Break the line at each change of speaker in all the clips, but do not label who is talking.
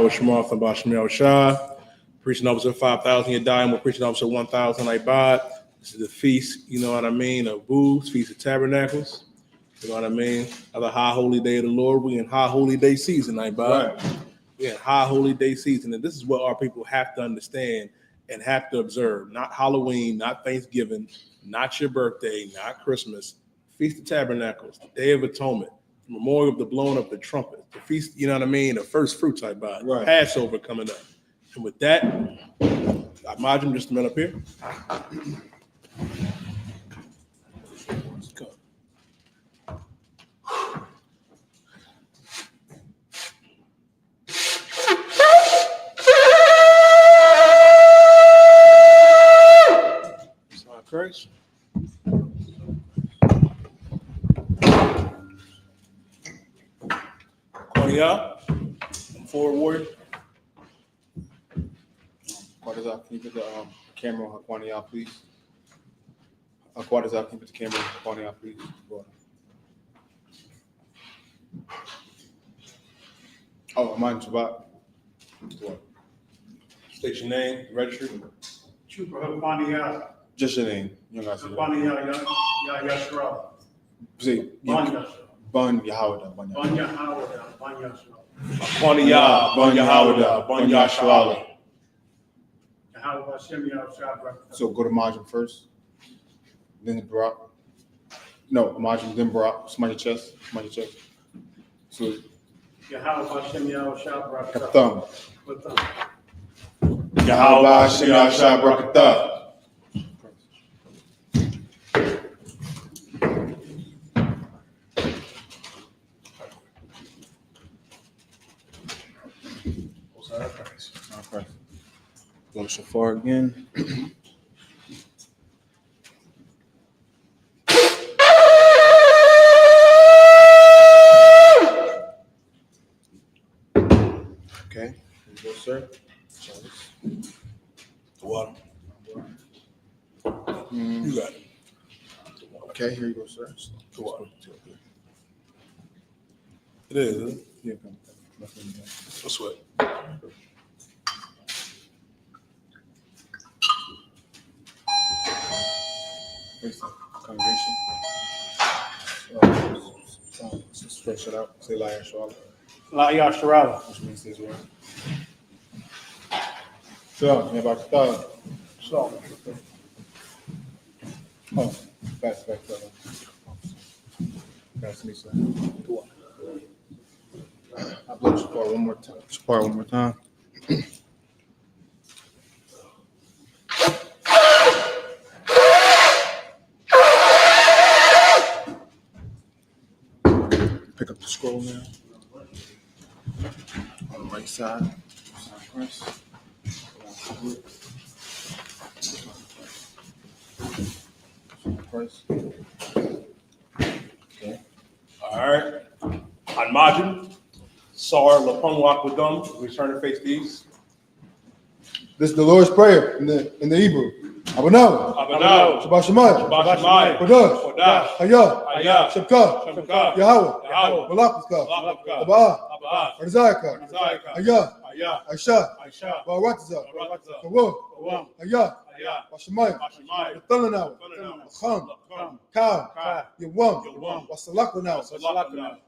Shmarth and Bashmel Shah, preaching officer 5,000 Yadayim, we're preaching officer 1,000 Ibad. This is the feast, you know what I mean, of Booths, Feast of Tabernacles, you know what I mean, of the high holy day of the Lord. We in high holy day season, Ibad. Right. We in high holy day season, and this is what our people have to understand and have to observe. Not Halloween, not Thanksgiving, not your birthday, not Christmas. Feast of Tabernacles, the Day of Atonement, the memorial of the blowing of the trumpet, the feast, you know what I mean, the first fruits, Ibad, right. Passover coming up. And with that, Majum just a minute up here. Let's go. Sorry, Christ. Y'all, forward warrior.
Quadazar, can you put the camera on Hakwani, please? Quadazar, can you put the camera on Hakwani, please? Go on. Oh, mine, Shabbat.
State your name, register.
Trooper Hakwani.
Just your name. You guys.
Hakwani, Yashra.
See, Bun Yahawada, Bun
Yahawada, Bun Yashra.
Bun Yahawada, Bun Yashra.
So go to Majum first, then Barak. No, Majum, then Barak. Smudge your chest, So Katham.
Yahweh Hashem Yahshua Barakatah.
Go to Shafar again. Okay, here you go, sir.
The water. You got it.
Okay, here you go, sir.
The water. It is, isn't it?
Yeah,
No sweat.
Congregation. Let's stretch it out. Say La Yashua.
La Yashra.
Which means Israel. So, Nebakta.
So,
oh, pass back. Pass me, sir. I blow Shapar one more time. Pick up the scroll now. On the right side. First. Okay.
All right. On Majum, Sar Lapung Wakwadum, return to face the east.
This is the Lord's Prayer in the Hebrew. Abanaw. Shabbat Shemayim. Kodash. Hayah. I.S.U.P.K. Yahweh. Malakka. Abba. Arzayaka. Hayah. Aisha. Baratza. Kawah. Hayah. Washamayim. Tabenacles. Cham. Kaw. Yawam. Wasalaknaw.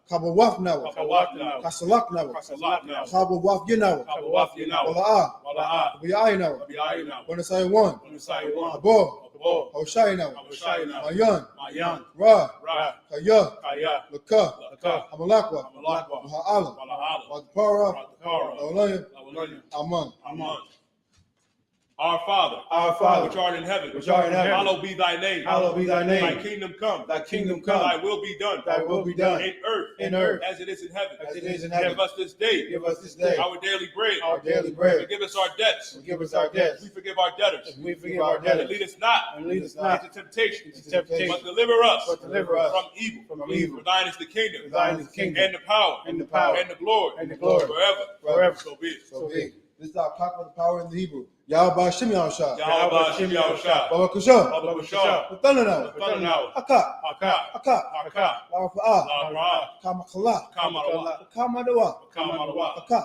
Kabawafnaw. Kasalaknaw. Kabawafyanaw. Wala'ah. Biyaynaw. Wanasai one. Abo. Hoshaynaw. Mayan. Ra. Kaya. Laka. Hamalakwa. Maha'ala. Wadpara. Lawalayim. Aman.
Our Father, which art in heaven, hallowed be thy name. Thy kingdom come. Thy will be done. In earth, as it is in heaven. Give us this day. Our daily bread. Forgive us our debts. We forgive our debtors. And lead us not into temptation. But deliver us from evil. For thine is the kingdom. And the power. And the glory. Forever. So be it.
This is our talk about the power in the Hebrew. Yahweh Hashem Yahshua. Baba Kusha. Tabenacles. Aka. Kamakala. Kamadawa. Aka.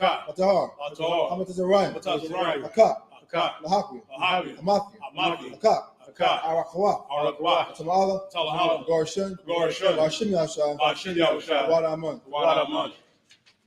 Akak.
Atahar,
Atahar.
Hamatazariah,
Hamatazariah.
Akak,
Akak.
Lahakwi,
Ahavi.
Hamathi,
Amathi.
Akak,
Akak.
Arakwa,
Arakwa.
Tamala,
Talahala.
Gorshin,
Gorshin.
Bashim Yasha,
Bashin Yahushua.
Wadaman.
Wadaman.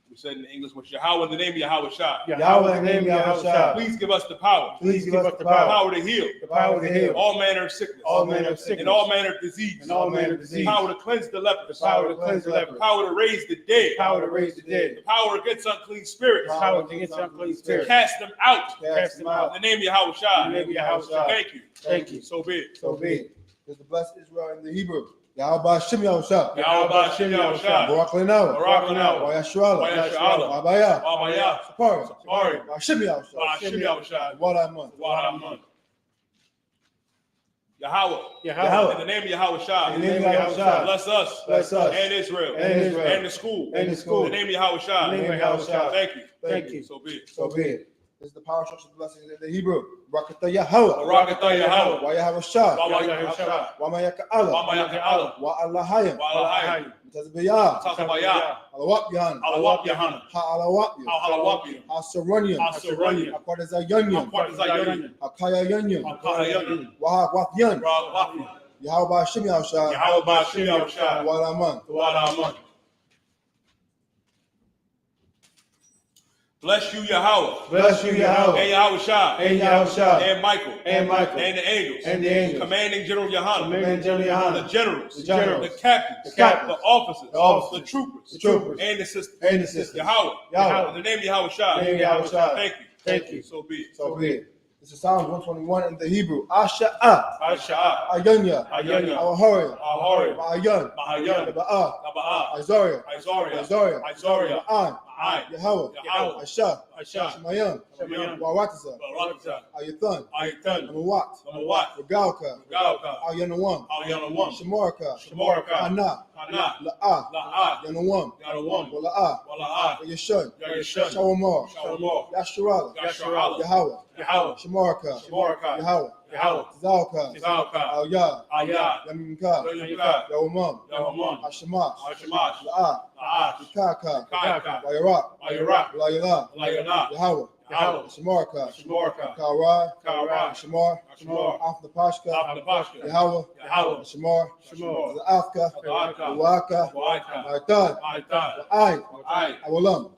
We said in English, with Yahweh in the name of Yahweh Shah.
Yahweh in the name of Yahweh.
Please give us the power.
Please give us the
The
power.
power to heal.
The power to heal.
All manner of sickness.
All manner of sickness.
And all manner of disease.
And all manner of
The
disease.
power to cleanse the lepers.
The power to cleanse the
The
leper.
power to raise the dead.
The power to raise the
The
dead.
power against unclean spirits.
The power against unclean
To
spirits.
cast them out.
Cast them out.
In the name of Yahweh Shah.
In the name of Yahweh Shah.
Thank you.
Thank you.
So be it.
So be it. There's the blessed Israel in the Hebrew. Yahweh Bashim Yahweh.
Yahweh Bashim Yahweh Shah.
Barak Lenawa.
Barak Lenawa.
Wayashrala.
Wayashrala.
Wabaya.
Wabaya.
Sapari.
Sorry.
Bashim Yahweh.
Bashim Yahweh Shah.
Wadaman.
Wadaman. Yahweh.
Yahweh.
In the name of Yahweh Shah.
In the name of Yahweh Shah.
Bless us.
Bless us.
And Israel.
And Israel.
And the school.
And the school.
In the name of Yahweh Shah.
In the name of Yahweh Shah.
Thank you.
Thank you.
So be it.
So be it. This is the power structure blessings in the Hebrew. Barakatah Yahweh.
Barakatah Yahweh.
Wayahweh Shah.
Yahweh Shah.
Wamayaka Allah.
Wamayaka Allah.
Wa Allahayim.
Wa'alahayim.
Mutazabiyah.
Tatabaya.
Alawap Yahan.
Alawap Yahanna.
Ha-alawap Yahan.
Alawapia.
Ha-sarunyan.
Asaranya.
Ha-kwadazayunyan.
Akwadazayunyan.
Ha-kayayunyan.
Akayayunyan.
Wahagwafyan.
Rahwapia.
Yahweh Bashim Yahweh.
Yahweh Bashim Yahweh Shah.
Wadaman.
Wadaman. Bless you, Yahweh.
Bless you, Yahweh.
And Yahweh Shah.
And Yahweh Shah.
And Michael.
And Michael.
And the angels.
And the angels.
Commanding General YAHANNA.
Commanding General YAHANNA.
The generals.
The generals.
The captains.
The captains.
The officers.
The officers.
The troopers.
The troopers.
And the sisters.
And the sisters.
Yahweh.
Yahweh.
In the name of Yahweh Shah.
In the name of Yahweh Shah.
Thank you.
Thank you.
So be it.
So be it. This is Psalms 121 in the Hebrew. Asha'ah.
Asha'ah.
Ayunya.
Ayunya.
Awahoriya.
Ahorim.
Ma'ayun.
Mahayan.
Naba'ah.
Naba'ah.
Isaiah.
Isaiah.
Isaiah.
Isaiah.
Ma'an.
Ai.
Yahweh.
Yahweh.
Asha.
Asha.
Shemayim.
Shemayim.
Wawatasa.
Barakatah.
Ayathan.
Ayatan.
Namawat.
Namawat.
Regalka.
Galka.
Ayanawam.
Ayanawam.
Shamarka.
Shamarka.
Ana.
Ana.
La'ah.
La'ah.
Yanawam.
Yanawam.
Wala'ah.
Wala'ah.
Yashun.
Yashun.
Shawamar.
Shalom.
Yasharala.
Yasharala.
Yahweh.
Yahweh.
Shamarka.
Shamarka.
Yahweh.
Yahweh.
Zalka.
Zalka.
Al-Yah.
Ayah.
Yaminka.
Yamika.
Yawamam.
Yahomam.
Ashamash.
Ashamash.
La'ah.
La'ah.
Kaka.
Kaka.
Wayarak.
Ayarah.
Layala.
Layana.
Yahweh.
Yahweh.
Shamarka.
Shamarka.
Karai.
Karai.
Shamar.
Shamar.
After Pashka.
Apnapashka.
Yahweh.
Yahweh.
Shamar.
Shamar.
Afka.
Afka.
Waka.
Wa'aka.
Maitan.
Aitan.
Ai. Awalam.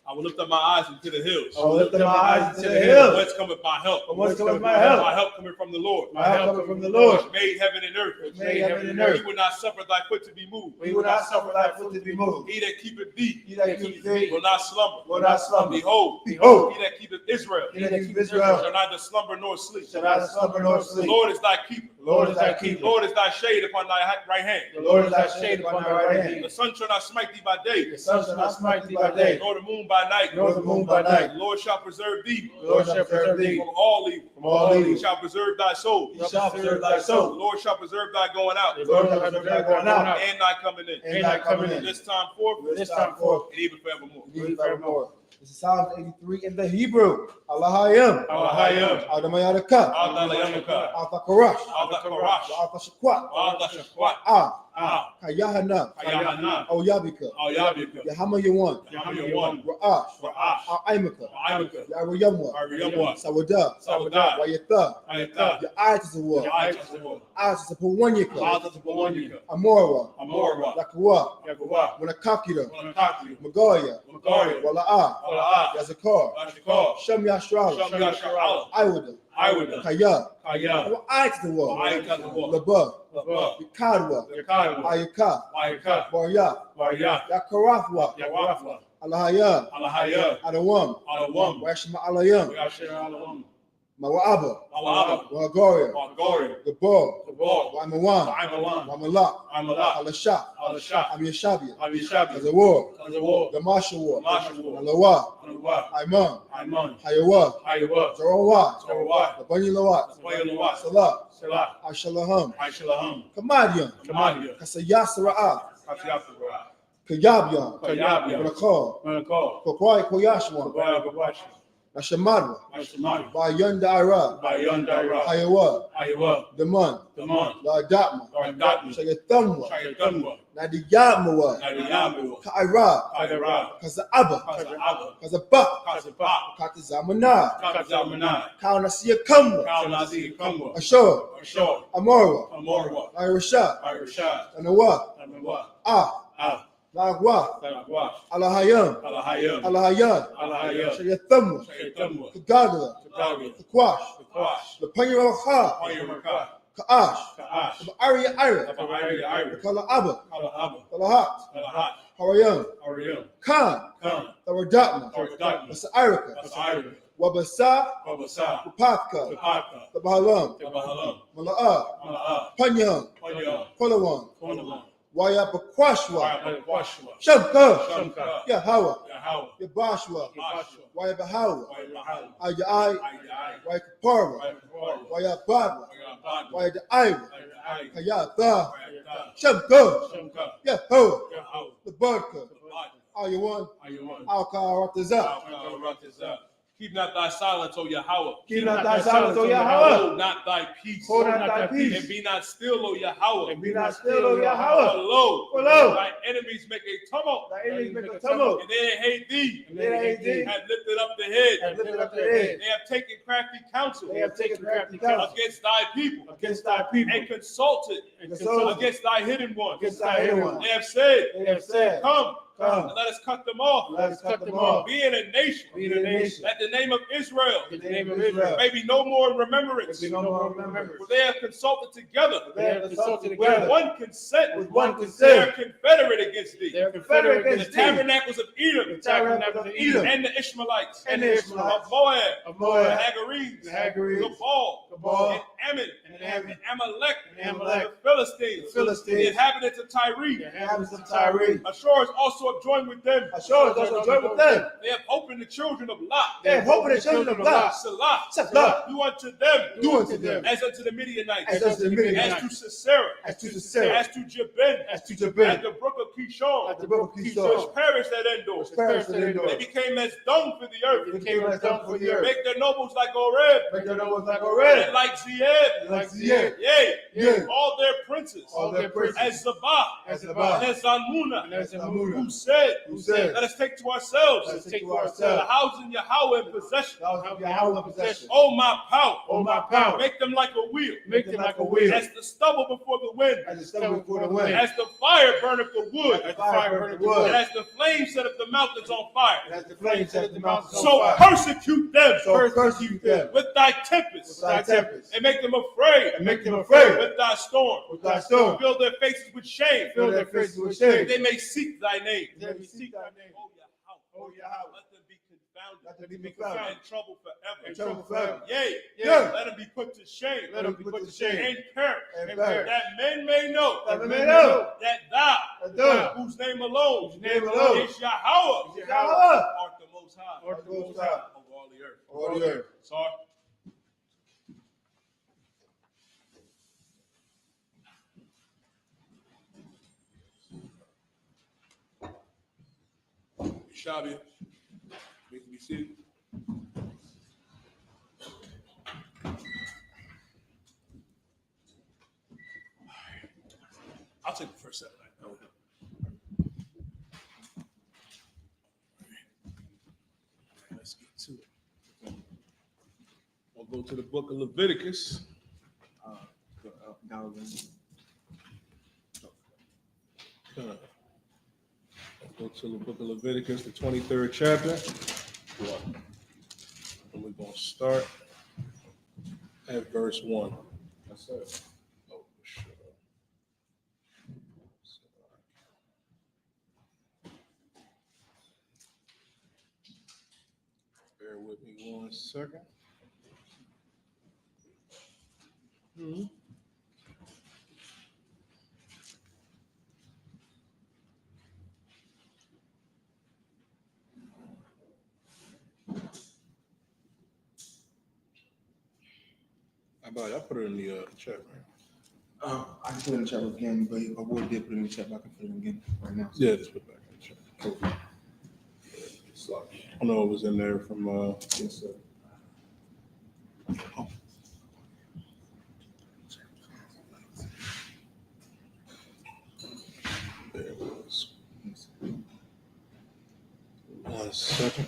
I will lift up my eyes into the hills.
I will lift up my eyes into the hills.
Whence cometh my help?
From whence cometh my help?
My help coming from the Lord.
My help cometh from the Lord.
Which made heaven and earth.
Which made heaven and earth.
He will not suffer thy foot to be moved.
We will not suffer thy foot to be moved.
He that keepeth thee
He that keepeth thee
will not slumber.
will not slumber.
Behold,
Behold,
he that keepeth Israel
he that keepeth Israel
shall neither slumber nor sleep.
shall not slumber nor
The
sleep.
Lord is thy keeper.
The Lord is thy
The
keeper.
Lord is thy shade upon thy right hand.
The Lord is thy shade upon thy right hand.
The sun shall not smite thee by day,
The sun shall not smite thee by day,
nor the moon by night.
nor the moon by night.
The Lord shall preserve thee
The Lord shall preserve thee
from all evil.
from all
He
evil.
shall preserve thy soul.
He shall preserve thy
The
soul.
Lord shall preserve thy going out
The Lord shall preserve thy going out
and thy coming in.
and thy coming in.
This time forth
This time forth,
and even forevermore.
Even forevermore. This is Psalms 83 in the Hebrew. Allahayim.
Allahayim.
Adamayadaka.
Adalayamuka.
Althakarash.
Adakarash.
Althashakwat.
Adashakwat.
Ah. Kayahanna.
Ayahana.
Oyabika.
Ayabika.
Yahamayawan.
Yamayawan.
Ra'ash.
Ra'ash.
Aimaka.
Imaka.
Yarayamwa.
Ariyamwa.
Sawada.
Sawadai.
Wayatha.
Ayata.
Ya'ayatazawa.
Ya'ayatazawa.
Ayatazapawanyaka.
Adasapawanyika.
Amora.
Amorwa.
Lakawa.
Yakuwa.
Wanakakira.
Wanakaki.
Magoya.
Makari.
Wala'a.
Wala'ah.
Yazakar.
Ashikar.
Shem Yashrala.
Shamyasharala.
Iwada.
Iwada.
Kaya.
Kaya.
Ayatazawa.
Ayatazawa.
Laba.
Laba.
Yakadwa.
Yakaiwa.
Ayaka.
Ayaka.
Barya.
Warya.
Yakarathwa.
Yawarafla.
Alahaya.
Alahaya.
Adawam.
Alawam.
Washma Alayam.
Yashiralawam.
Mawa'aba.
Alawam.
Wagaria.
Wagori.
Gabor.
Gabor.
Wamawan.
Imalam.
Wamalak.
Imalak.
Alasha.
Alasha.
Amyashabia.
Abishabi.
Azawar.
Azawar.
Gamasha War.
Gamasha War.
Alawa.
Alwa.
Iman.
Iman.
Hayawa.
Ayawa.
Zarawat.
Sarawat.
Labani Lawat.
Wayalawat.
Salah.
Salah.
Ashalaham.
Aishalaham.
Kamadian.
Kamadia.
Kasayasra'a.
Kasiyapura.
Kayabyan.
Kayabya.
Wanakal.
Manakal.
Kokwai Koyashwan.
Kabaya Gabashi.
Nashamadwa,
Nashamani,
Bayunda Ira,
Bayondara,
Hayawa,
Iowa,
Daman,
Damon,
La Datma,
Dardatma,
Shayathumwa,
Shayatunwa,
Nadiyamawa,
Nadiyamu,
Kaira,
Kaira,
Kazaaba,
Kazaaba,
Kazaba,
Kazaba,
Katazamana,
Kazamana,
Kaunasiya Kamwa,
Kaunasi, Kumwa,
Ashur,
Ashor,
Amorwa,
Amorwa,
Irasha,
Irashad,
Anawa,
Anawa,
Ah, Lagwa,
Saragwa,
Alahayam,
Alahayam,
Alahayad,
Alahayam,
Shayathumwa,
Shayatunwa,
Kagagala,
Kagagi,
Kakwash,
Kawash,
Lapanyamaha,
Oyamaka,
Kaash,
Kaash,
Aria Ira,
Kapahari, Ira,
Kala Abba,
Kalahaba,
Kalahat,
Kalahat,
Harayam,
Ariam,
Khan,
Khan,
Tawadatma,
Dardatma,
Basairika,
Basari,
Wabasa,
Babasa,
Papatka,
Tapaka,
Tabahalam,
Tabahalam,
Mala'a,
Mala'a,
Panyam,
Panya,
Palawan,
Konawan,
Wayapakwashwa,
Washwa,
Shamka,
Shamka,
Yahawa,
Yahawa,
Yabashwa,
Yabashwa,
Wayabahawa,
Wayabahal,
Ayai,
Ayai,
Wayakaparwa,
Wayabahal,
Wayabadwa,
Wayabad,
Wayadaiwa,
Wayadai,
Kayata,
Wayata,
Shamka,
Shamka,
Yahawa,
Yahaw,
the Barka,
Tabad,
Ayawan,
Ayuan,
Alkaratazah.
Al-Qaratazah. Keep not thy silence, O Yahweh.
Keep not thy silence, O Yahweh.
Hold not thy peace.
Hold not thy peace.
And be not still, O Yahweh.
And be not still, O
For
Yahweh.
lo,
For lo,
thy enemies make a tumult.
thy enemies make a tumult.
And they that hate thee.
And they that hate thee
Have lifted up the head.
have lifted up their head.
They have taken crafty counsel
They have taken crafty counsel
against thy people.
against thy people.
And consulted
Consulted
against thy hidden ones.
against thy hidden ones.
They have said,
They have said,
Come,
Come,
and let us cut them off.
let us cut them off.
Being a nation,
Being a nation,
that the name of Israel
in the name of Israel,
may be no more in remembrance.
be no more remembrance.
For they have consulted together
They have consulted
with
together
one consent.
with one
They are
consent.
confederate against thee.
They are confederate
The
against thee.
tabernacles of Edom
The tabernacles of Edom
and the Ishmaelites
and the Ishmaelites
of Moab,
of
the
Moab,
Hagarenes,
the Hagarenes,
Gabal,
Gabal,
and Ammon,
and Ammon,
and Amalek,
and Amalek,
the Philistines,
the Philistines,
the inhabitants of Tyre.
the inhabitants of Tyre.
Ashur is also joined with them.
Ashur is also joined with them.
They have hope in the children of Lot.
They have hope in the children of God.
Salah,
Salah,
do unto them,
do unto them
as unto the Midianites,
as unto the Midianites,
as to Sisera,
as to Sisera,
as to Jabin,
as to
at
Jabin,
the brook of Kishon,
at the brook of
which
Kishon,
perished at Endor.
which perished at Endor.
They became as dung for the earth.
They became as dung for the earth.
Make their nobles like Oreb,
Make their nobles like
and
Oreb,
like Zeeb,
like Zion,
yea,
Yea.
all their princes,
all their princes,
as Zabah,
as
and
Zabah,
as Zalmunna,
and as Zalmunna,
who said,
who said,
let us take to ourselves
let us take to
the
ourselves
house in Yahweh in possession.
the house of Yahweh in possession.
Oh, my power,
Oh, my power,
make them like a wheel,
make them like a wheel,
as the stubble before the wind,
as the stubble before the wind,
as the fire burneth the wood,
as the fire burneth the wood,
and as the flame set up the mountains on fire.
and as the flame set the mountains on
So
fire.
persecute them
So persecute them
with thy tempests,
with thy tempest,
and make them afraid
and make them afraid
with thy storm.
with thy storm.
Fill their faces with shame,
Fill their faces with
that
shame.
they may seek thy name.
They may seek thy name.
Oh,
Oh, Yahweh.
let them be confounded
Let them be confounded.
and trouble forever.
And trouble forever.
Yea,
Yea.
let them be put to shame.
Let them be put to shame.
And perish.
And perish.
That men may know
That men may know
that thou,
that thou,
whose name alone,
whose name alone
is Yahweh,
is Yahweh,
art the most high,
art the Most High
over all the earth.
over all the earth.
Sorry. Shabby, make me seated. I'll take the first set. Let's get to it. We'll go to the book of Leviticus. Go to the book of Leviticus, the 23rd chapter. And we're going to start at verse 1.
Yes, sir.
Oh, sure. Bear with me 1 second. How about I put it in the chat, man?
I can put it in the chat again, but I would did put it in the chat, but I can put it again right now.
Yeah, just put it back in the chat.
Cool. Sloppy.
I know it was in there from,
Yes, sir.
there it was. 1 second.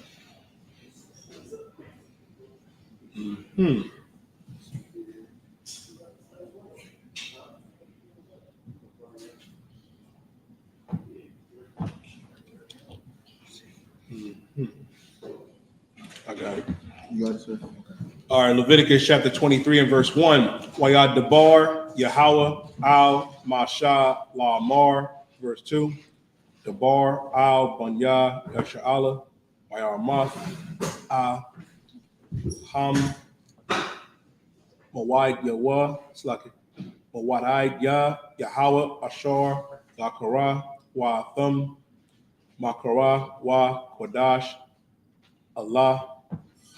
I got it.
You got it, sir?
All right, Leviticus chapter 23 and verse 1. Wayad Debar, Yahweh, Al, Masha, La Amar. Verse 2. Debar, Al, Banya, Yasha'Allah, Wayarmath, Ah, Ham, Mawad Yahweh, it's like Mawadai Yah, Yahweh, Ashar, Zakara, Wa Thum, Makara, Wa Kodash, Allah,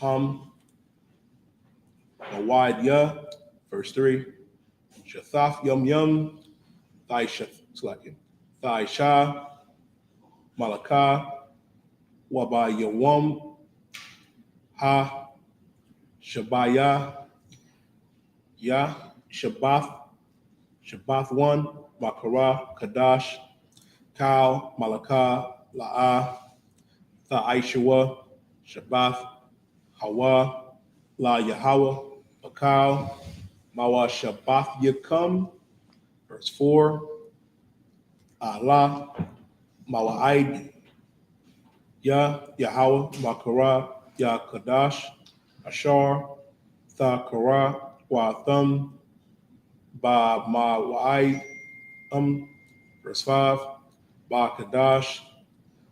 Ham, Mawad Yah. Verse 3. Shathaf Yum Yum, Thai Slakin, Thai Shah, Malakah, Waba Yawam, Ha, Shabaya, Ya, Shabbath 1, Makara, Kadash, Kal, Malakah, La'ah, Tha'aishua, Shabbath, Hawa, La Yahweh, Akal, Mawa Shabbath Yakum. Verse 4. Allah, Mawa'id, Ya, Yahweh, Makara, Ya Kadash, Ashar, Tha Kara, Wa Thum, Ba Mawa'id, verse 5, Ba Kadash,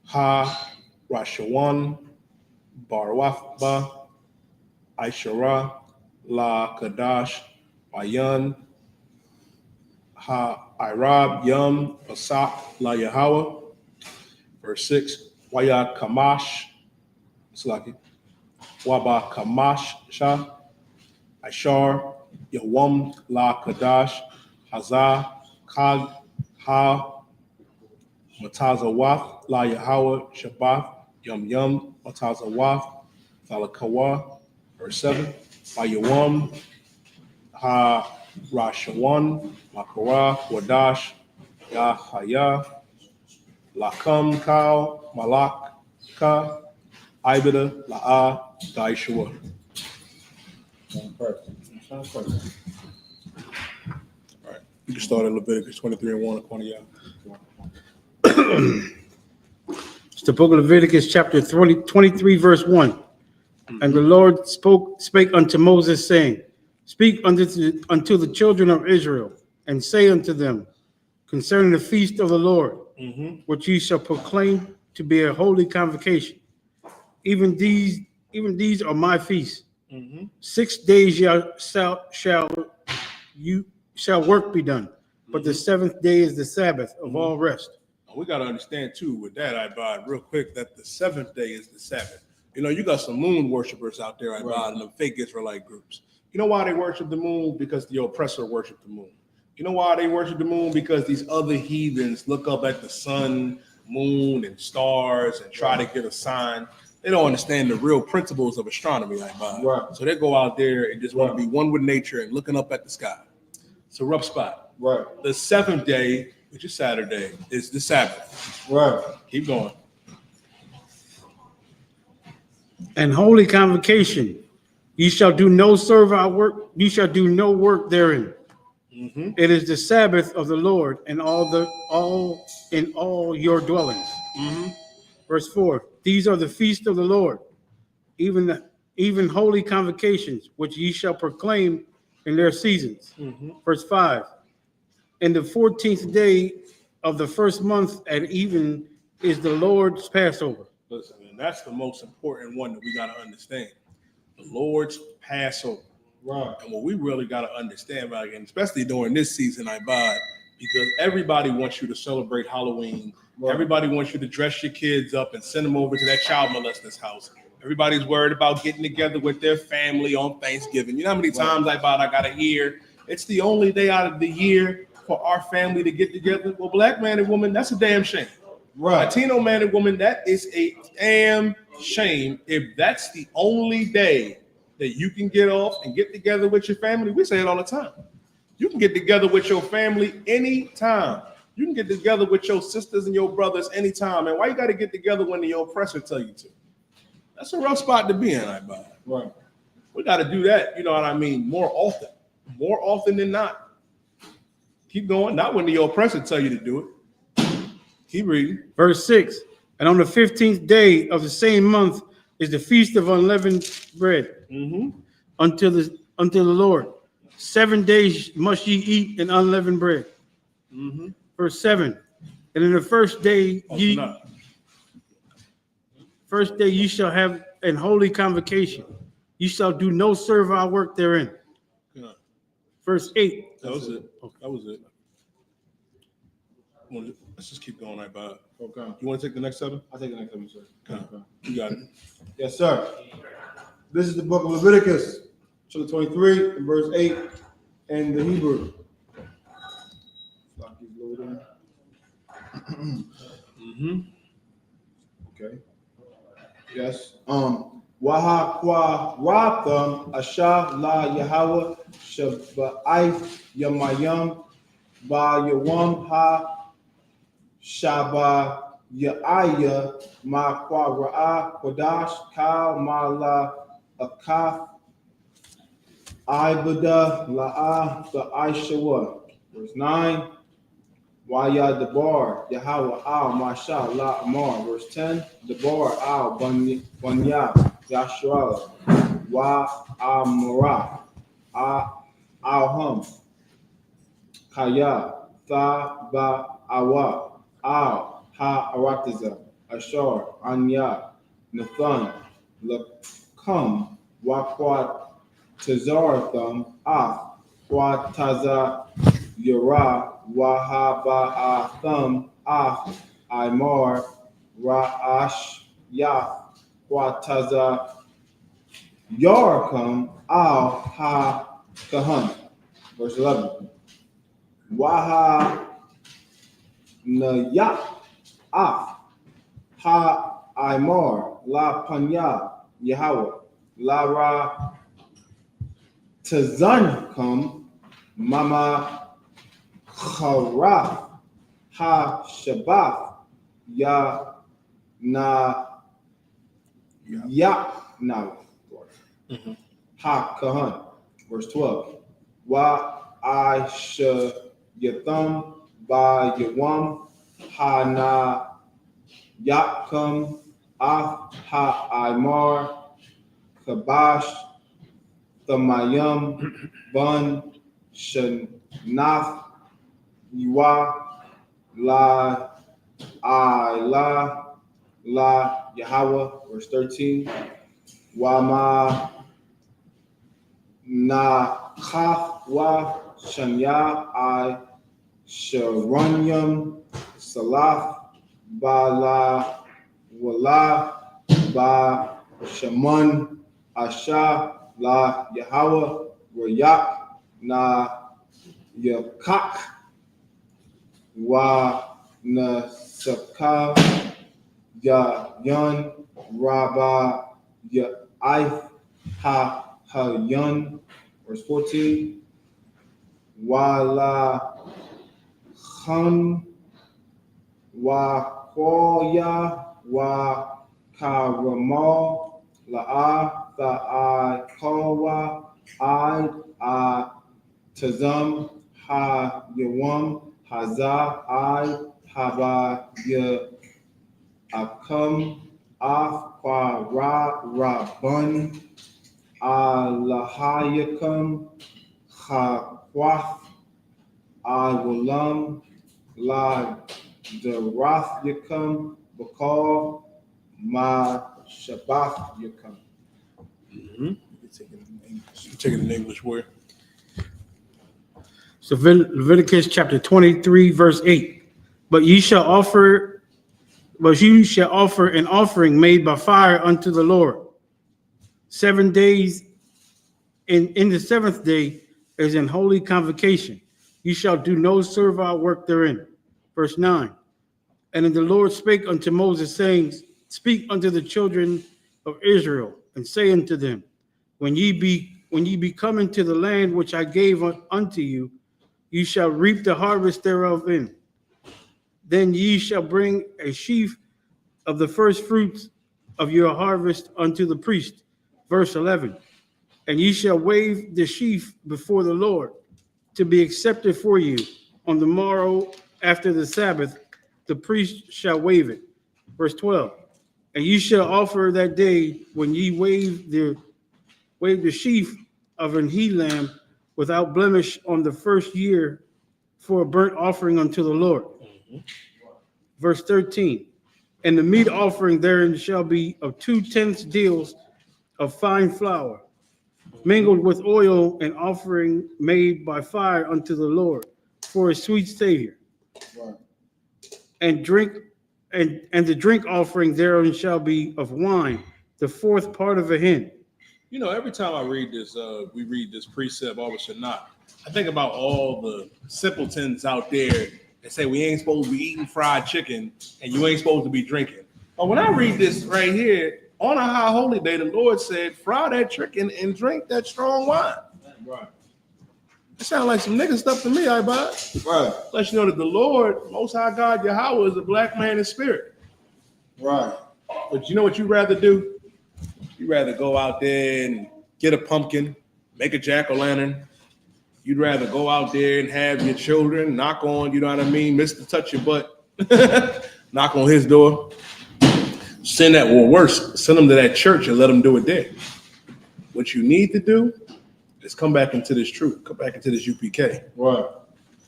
Ha, Rashawan, Barwathba, Aishara, La Kadash, Ayan, Ha, Irab, Yum, Asak, La Yahweh. Verse 6, Waya Kamash, Slaki, Waba Kamash Shah, Ashar, Yawam, La Kadash, Hazah, Kag, Ha, Matazawath, La Yahweh, Shabbath, Yum Yum, Matazawath, Thalakawa. Verse 7, Wayawam, Ha, Rashawan, Makara, Wadash, Yahaya, Lakam, Kal, Malak, Ka, Ibida, La'ah, Daishua. All right, you can start at Leviticus 23 and 1 according to y'all.
It's the book of Leviticus, chapter 23, verse 1. And the Lord spake unto Moses, saying, Speak unto the children of Israel, and say unto them, concerning the feast of the Lord, which ye shall proclaim to be a holy convocation. Even these are my feasts. 6 days shall work be done, but the seventh day is the Sabbath of all rest.
We got to understand too with that, Ibad, real quick, that the seventh day is the Sabbath. You know, you got some moon worshipers out there, Ibad, and the fake Israelite groups. You know why they worship the moon? Because the oppressor worshiped the moon. You know why they worship the moon? Because these other heathens look up at the sun, moon, and stars and try to get a sign. They don't understand the real principles of astronomy, Ibad.
Right.
So they go out there and just want to be one with nature and looking up at the sky. It's a rough spot.
Right.
The seventh day, which is Saturday, is the Sabbath.
Right.
Keep going.
And holy convocation, ye shall do no servile work, ye shall do no work therein. It is the Sabbath of the Lord in all your dwellings. Verse 4, these are the feast of the Lord, even holy convocations, which ye shall proclaim in their seasons. Verse 5, in the 14th day of the first month at even is the Lord's Passover.
Listen, and that's the most important one that we got to understand. The Lord's Passover.
Right.
And what we really got to understand about it, and especially during this season, Ibad, because everybody wants you to celebrate Halloween.
Right.
Everybody wants you to dress your kids up and send them over to that child molester's house. Everybody's worried about getting together with their family on Thanksgiving. You know how many times, Ibad, I got to hear, it's the only day out of the year for our family to get together. Well, black man and woman, that's a damn shame.
Right.
Latino man and woman, that is a damn
shame if that's the only day that you can get off and get together with your family. We say it all the time. You can get together with your family anytime. You can get together with your sisters and your brothers anytime. And why you got to get together when the oppressor tell you to? That's a rough spot to be in, I buy.
Right.
We got to do that, you know what I mean, more often than not. Keep going, not when the oppressor tell you to do it. Keep reading.
Verse 6. And on the 15th day of the same month is the feast of unleavened bread unto the Lord. 7 days must ye eat an unleavened bread. Verse 7. And in the first day ye shall have an holy convocation. You shall do no servile work therein.
Yeah.
Verse 8.
That was it. That was it. Let's just keep going, right, Bob.
Okay.
You want to take the next 7?
I'll take the next one, sir.
Okay. You got it.
Yes, sir. This is the book of Leviticus, chapter 23, and verse 8, in the Hebrew. Okay. Yes. Wahakwa Ratham Asha La Yahweh Shabbaif Yamayam Ba Yawam Ha Shaba Yaaya Ma Ra'a Kodash Ka Ma La Akaf Ibada La'a Ba'aishawa. Verse 9. Waya Debar Yahweh Al Masha La Amar. Verse 10. Debar Al Banya Yashua Wa Amora Alham Kaya Tha Ba Awa Al Ha Aratiza Ashar Anya Nathan Lakam Wakwat Tazartham Ah Kwataza Yara Wahaba Atham Ah Imar Ra'ash Yah Wataza Yarkam Al Ha Kahan. Verse 11. Waha Nayak Ah Ha Imar La Panya Yahweh La Ra Tazankam Mama Kharaf Ha Shabbat Ya Na Ya now Ha Kahan. Verse 12. Wa I Yatham Ba Yawam Ha Na Yakam Ah Ha Imar Kabash Thamayam Bun Shanaf Yuwa La La Yahweh. Verse 13. Wama Na Wa Shanya I Sharanyam Salaf Bala Wala Ba Shaman Asha La Yahweh Rayak Na Yakak Wa Nasaka Ya Yun Rabba Ya Aif Ha Yun. Verse 14. Wala Khan Wa Koya Wa Karamal La'a Tha'i Kawa I Tazam Ha Yawam Haza I Haba Ya Akam Af Kwa Rabban Alahayakam Chakwath Walam La Darath Yakam Bakal Ma Shabbath Yakam.
You're taking it in English where?
So Leviticus chapter 23, verse 8. But you shall offer an offering made by fire unto the Lord. 7 days, in the seventh day is an holy convocation. You shall do no servile work therein. Verse 9. And then the Lord spake unto Moses, saying, Speak unto the children of Israel, and say unto them, when ye be come into the land which I gave unto you, you shall reap the harvest thereof in. Then ye shall bring a sheaf of the first fruits of your harvest unto the priest. Verse 11. And ye shall wave the sheaf before the Lord to be accepted for you. On the morrow after the Sabbath, the priest shall wave it. Verse 12. And ye shall offer that day when ye wave the sheaf of an he lamb without blemish on the first year for a burnt offering unto the Lord. Verse 13. And the meat offering therein shall be of 2/10 deals of fine flour, mingled with oil, an offering made by fire unto the Lord for a sweet Savior.
Right.
And the drink offering therein shall be of wine, the fourth part of a hin.
You know, every time I read this, we read this precept, or should not. I think about all the simpletons out there that say we ain't supposed to be eating fried chicken and you ain't supposed to be drinking. But when I read this right here, on a high holy day, the Lord said, fry that chicken and drink that strong wine.
Right.
It sounds like some nigga stuff to me, I buy.
Right.
Let you know that the Lord, Most High God, Yahweh, is a black man in spirit.
Right.
But you know what you'd rather do? You'd rather go out there and get a pumpkin, make a jack-o'-lantern. You'd rather go out there and have your children knock on, you know what I mean, Mr. Touch Your Butt, knock on his door. Send that, or worse, send them to that church and let them do it there. What you need to do is come back into this truth, come back into this UPK.
Right.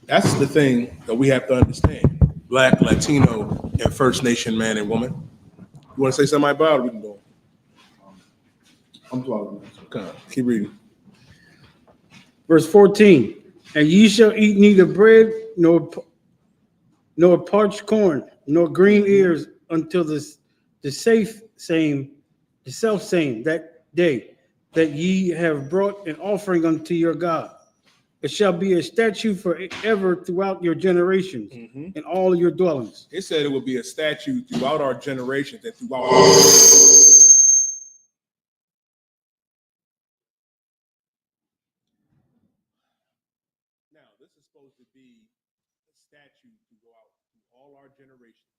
That's the thing that we have to understand. Black, Latino, and First Nation man and woman. You want to say something about it? We can go.
I'm following.
Okay, keep reading.
Verse 14. And ye shall eat neither bread nor parched corn, nor green ears until the self same that day that ye have brought an offering unto your God. It shall be a statute forever throughout your generations in all your dwellings.
It said it would be a statute throughout our generations and throughout our. Now, this is supposed to be a statute to go out through all our generations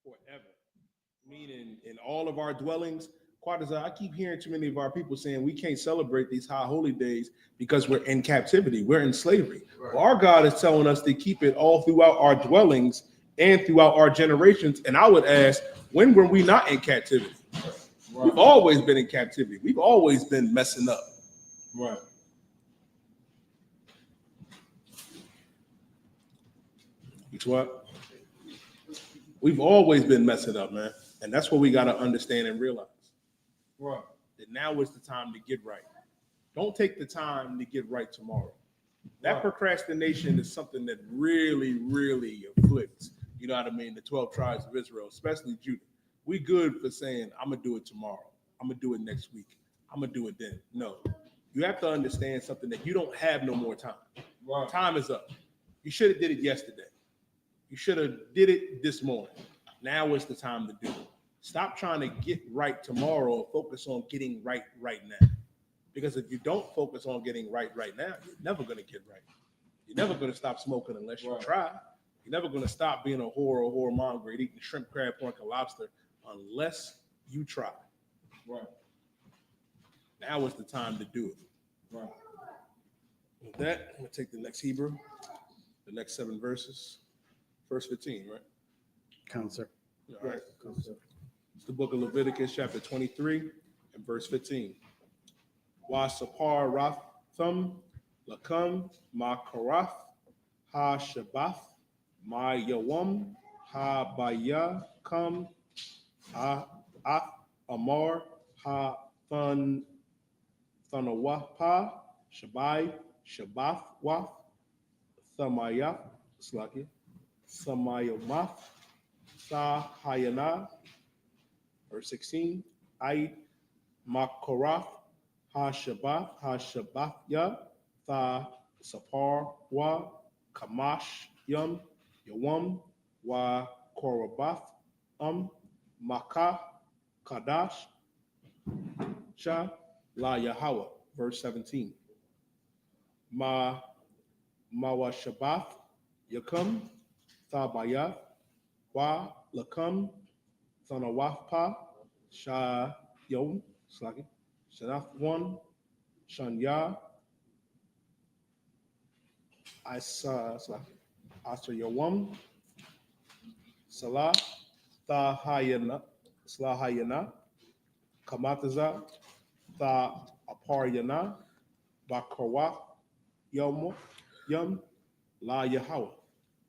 forever. Meaning in all of our dwellings. Quite as I keep hearing too many of our people saying we can't celebrate these high holy days because we're in captivity, we're in slavery. Right. Well, our God is telling us to keep it all throughout our dwellings and throughout our generations. And I would ask, when were we not in captivity? Right. We've always been in captivity. We've always been messing up.
Right.
Which what? We've always been messing up, man. And that's what we got to understand and realize.
Right.
That now is the time to get right. Don't take the time to get right tomorrow. That procrastination is something that really, really afflicts, you know what I mean, the 12 tribes of Israel, especially Judah. We good for saying, I'm going to do it tomorrow. I'm going to do it next week. I'm going to do it then. No. You have to understand something that you don't have no more time. Right. Time is up. You should have did it yesterday. You should have did it this morning. Now is the time to do it. Stop trying to get right tomorrow. Focus on getting right now. Because if you don't focus on getting right now, you're never going to get right. You're never going to stop smoking unless you try. You're never going to stop being a whoremonger, eating shrimp, crab, pork, and lobster unless you try.
Right.
Now is the time to do it.
Right.
With that, I'm going to take the next Hebrew, the next 7 verses. Verse 15, right?
Counselor.
All right. It's the book of Leviticus, chapter 23, and verse 15. Wasapar Ratham Lakam Makarath Ha Shabaf Ma Yawam Ha Baya Kam Ha Amar Ha Thanawapa Shabai Shabaf Waf Thamaya Slakia Samayamath Sahayana. Verse 16, Aid Makorath Ha-Shabbath-Ya Tha Sapar Wa Kamash Yum Yawam Wa Korabath Makah, Kadash, Shah, La Yahweh, verse 17. Mawashabath, Yakum, Thabayath, Wa, Lakum, Thanawafpa, Shah, Yom, Slaki, Shanath 1, Shanya, Asr Yawam, Salah, Thahayana, Slahayana, Kamataza, Tha Aparyana, Bakarwa, Yum, La Yahweh,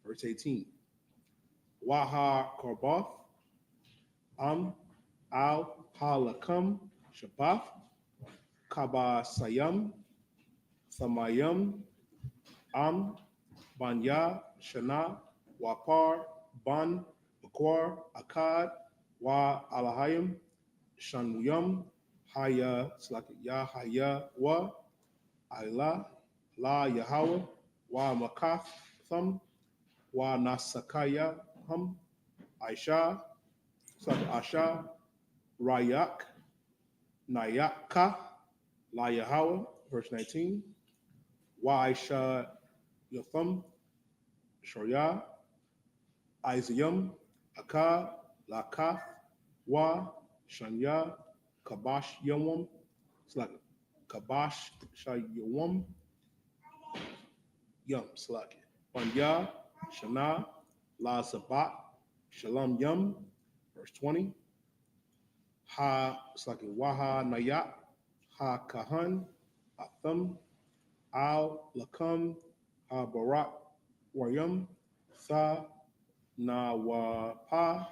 verse 18. Waha Korbath, Al Halakam, Shabbath, Kaba Sayam, Samayam, Banya, Shana, Wapar, Ban, Bakwar, Akkad, Wa Alahayim, Shanuyam, Haya, Ya Haya, Wa, Ayla, La Yahweh, Wa Makath, Thum, Wa Nasakaya, Hum, Aisha, Asha, Rayak, Nayaka, La Yahweh, verse 19. Wa Aisha, Yotham, Shoria, Isayam, Akkad, Lakath, Wa, Shanya, Kabash Yawam, Kabash Shayawam, Yum, Slack. Banya, Shana, La Sabat, Shalom Yum, verse 20. Waha Nayat, Ha Kahan, Atham, Al Lakam, Ha Barak, Wayam, Tha Nawapa,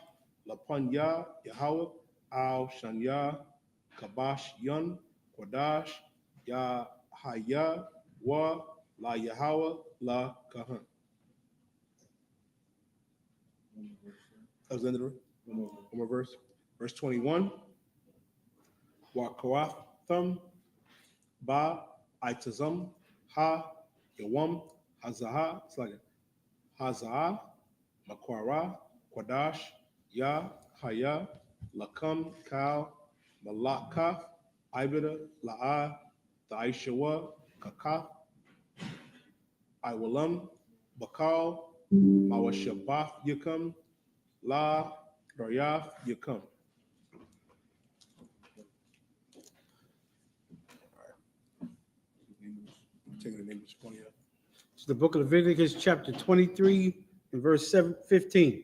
Lapanya, Yahweh, Al Shanya, Kabash Yun, Quadash, Ya Haya, Wa, La Yahweh, La Kahan. That was the end of the one more verse. Verse 21. Wa Koatham, Ba, Itazam, Ha, Yawam, Hazaha, it's like Hazah, Makwara, Quadash, Ya, Haya, Lakam, Kal, Malaka, Ibida, La'a, Daishawa, Kaka, Iwalam, Bakal, Mawashabath, Yakum, La, Rayath, Yakum. Taking the name of the
It's the book of Leviticus, chapter 23, and verse 15.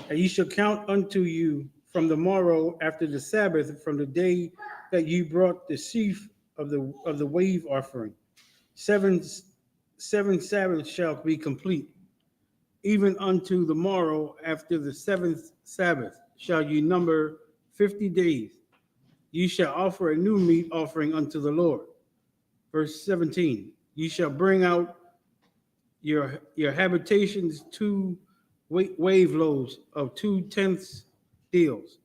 And ye shall count unto you from the morrow after the Sabbath, from the day that you brought the sheaf of the wave offering. Seven Sabbaths shall be complete. Even unto the morrow after the seventh Sabbath shall you number 50 days. You shall offer a new meat offering unto the Lord. Verse 17. You shall bring out your habitations 2 wave loaves of 2/10 deals.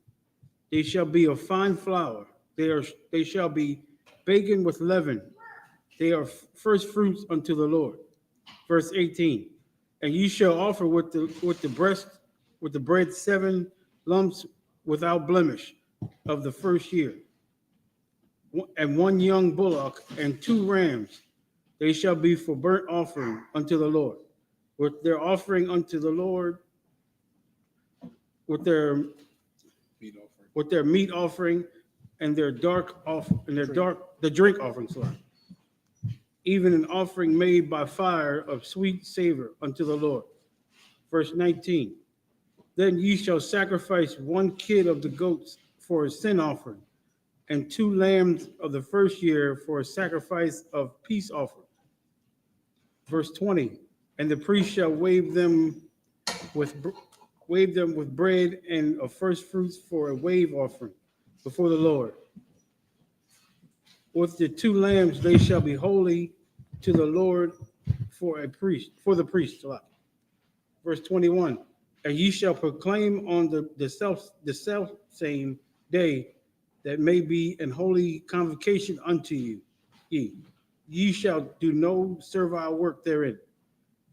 They shall be of fine flour. They shall be baken with leaven. They are first fruits unto the Lord. Verse 18. And you shall offer with the bread 7 lumps without blemish of the first year, and 1 young bullock and 2 rams. They shall be for burnt offering unto the Lord. With their offering unto the Lord, with their meat offering and their the drink offering, sorry. Even an offering made by fire of sweet savor unto the Lord. Verse 19. Then ye shall sacrifice 1 kid of the goats for a sin offering, and 2 lambs of the first year for a sacrifice of peace offering. Verse 20. And the priest shall wave them with bread and of first fruits for a wave offering before the Lord. With the 2 lambs they shall be holy to the Lord for the priest. Verse 21. And ye shall proclaim on the self same day that may be an holy convocation unto you. Ye shall do no servile work therein.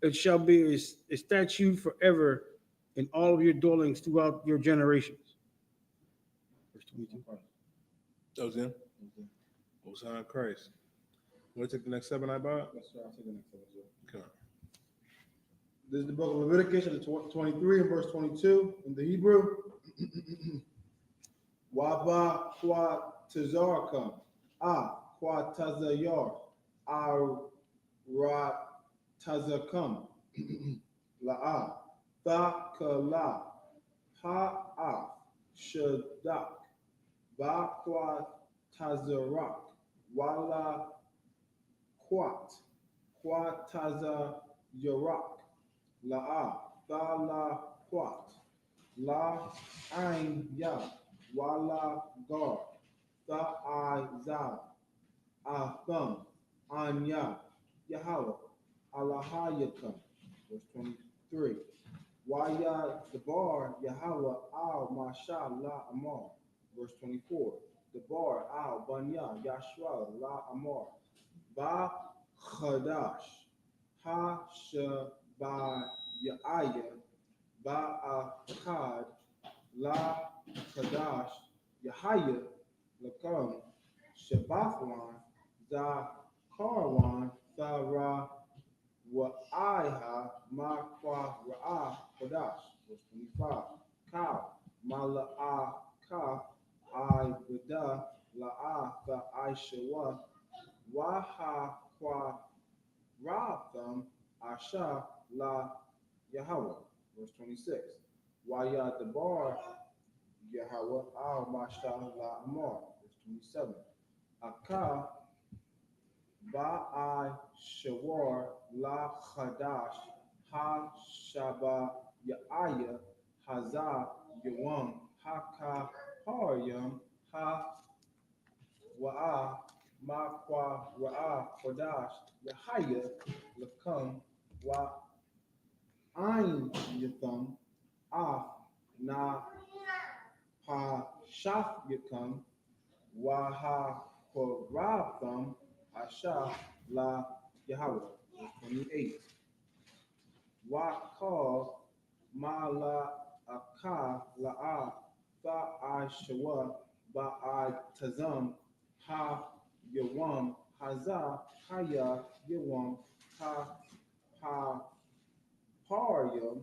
It shall be a statute forever in all of your dwellings throughout your generations. Verse 22.
That was him. Most High Christ. Want to take the next 7, Ibad?
Yes, sir. I'll take the next one, sir.
Okay.
This is the book of Leviticus, chapter 23 and verse 22 in the Hebrew. Waba kwa tazarkam, kwa tazayar, ra tazakam, la'a, kala, shadak, ba kwa tazarak, wala kwa tazayarak, la'a, la quat, la ain ya, wala gar, tha I za, thumb, anya, Yahweh, Allahayakam. Verse 23. Waya Debar, Yahweh, al Masha la Amar. Verse 24. Debar, al Banya, Yashua la Amar. Ba Chadash, ha Shaba Ya'aya, ba Akkad, la Kadash, Yahaya, Lakam, Shabathwan, za Karwan, tha ra Wa'aiha, ma kwa ra'a Kadash. Verse 25. Ka, mala'a ka, I bada, la'a tha I shawa, waha kwa ra'atham, asha la Yahweh. Verse 26. Waya debar Yahweh al Masha la Amar. Verse 27. Aka Ba'ai Shawar la Chadash ha Shaba Ya'aya Haza Yawam Haka Haryam ha Wa'a Makwa Ra'a Kodash Yahaya Lakam Wa Ain Yatham Af Na Ha Shaf Yakam Wa Ha Koratham Asha la Yahweh. Verse 28. Wa Ka Ma la Aka la Tha I Shawa Ba I Tazam Ha Yawam Haza Haya Yawam Ha Paryam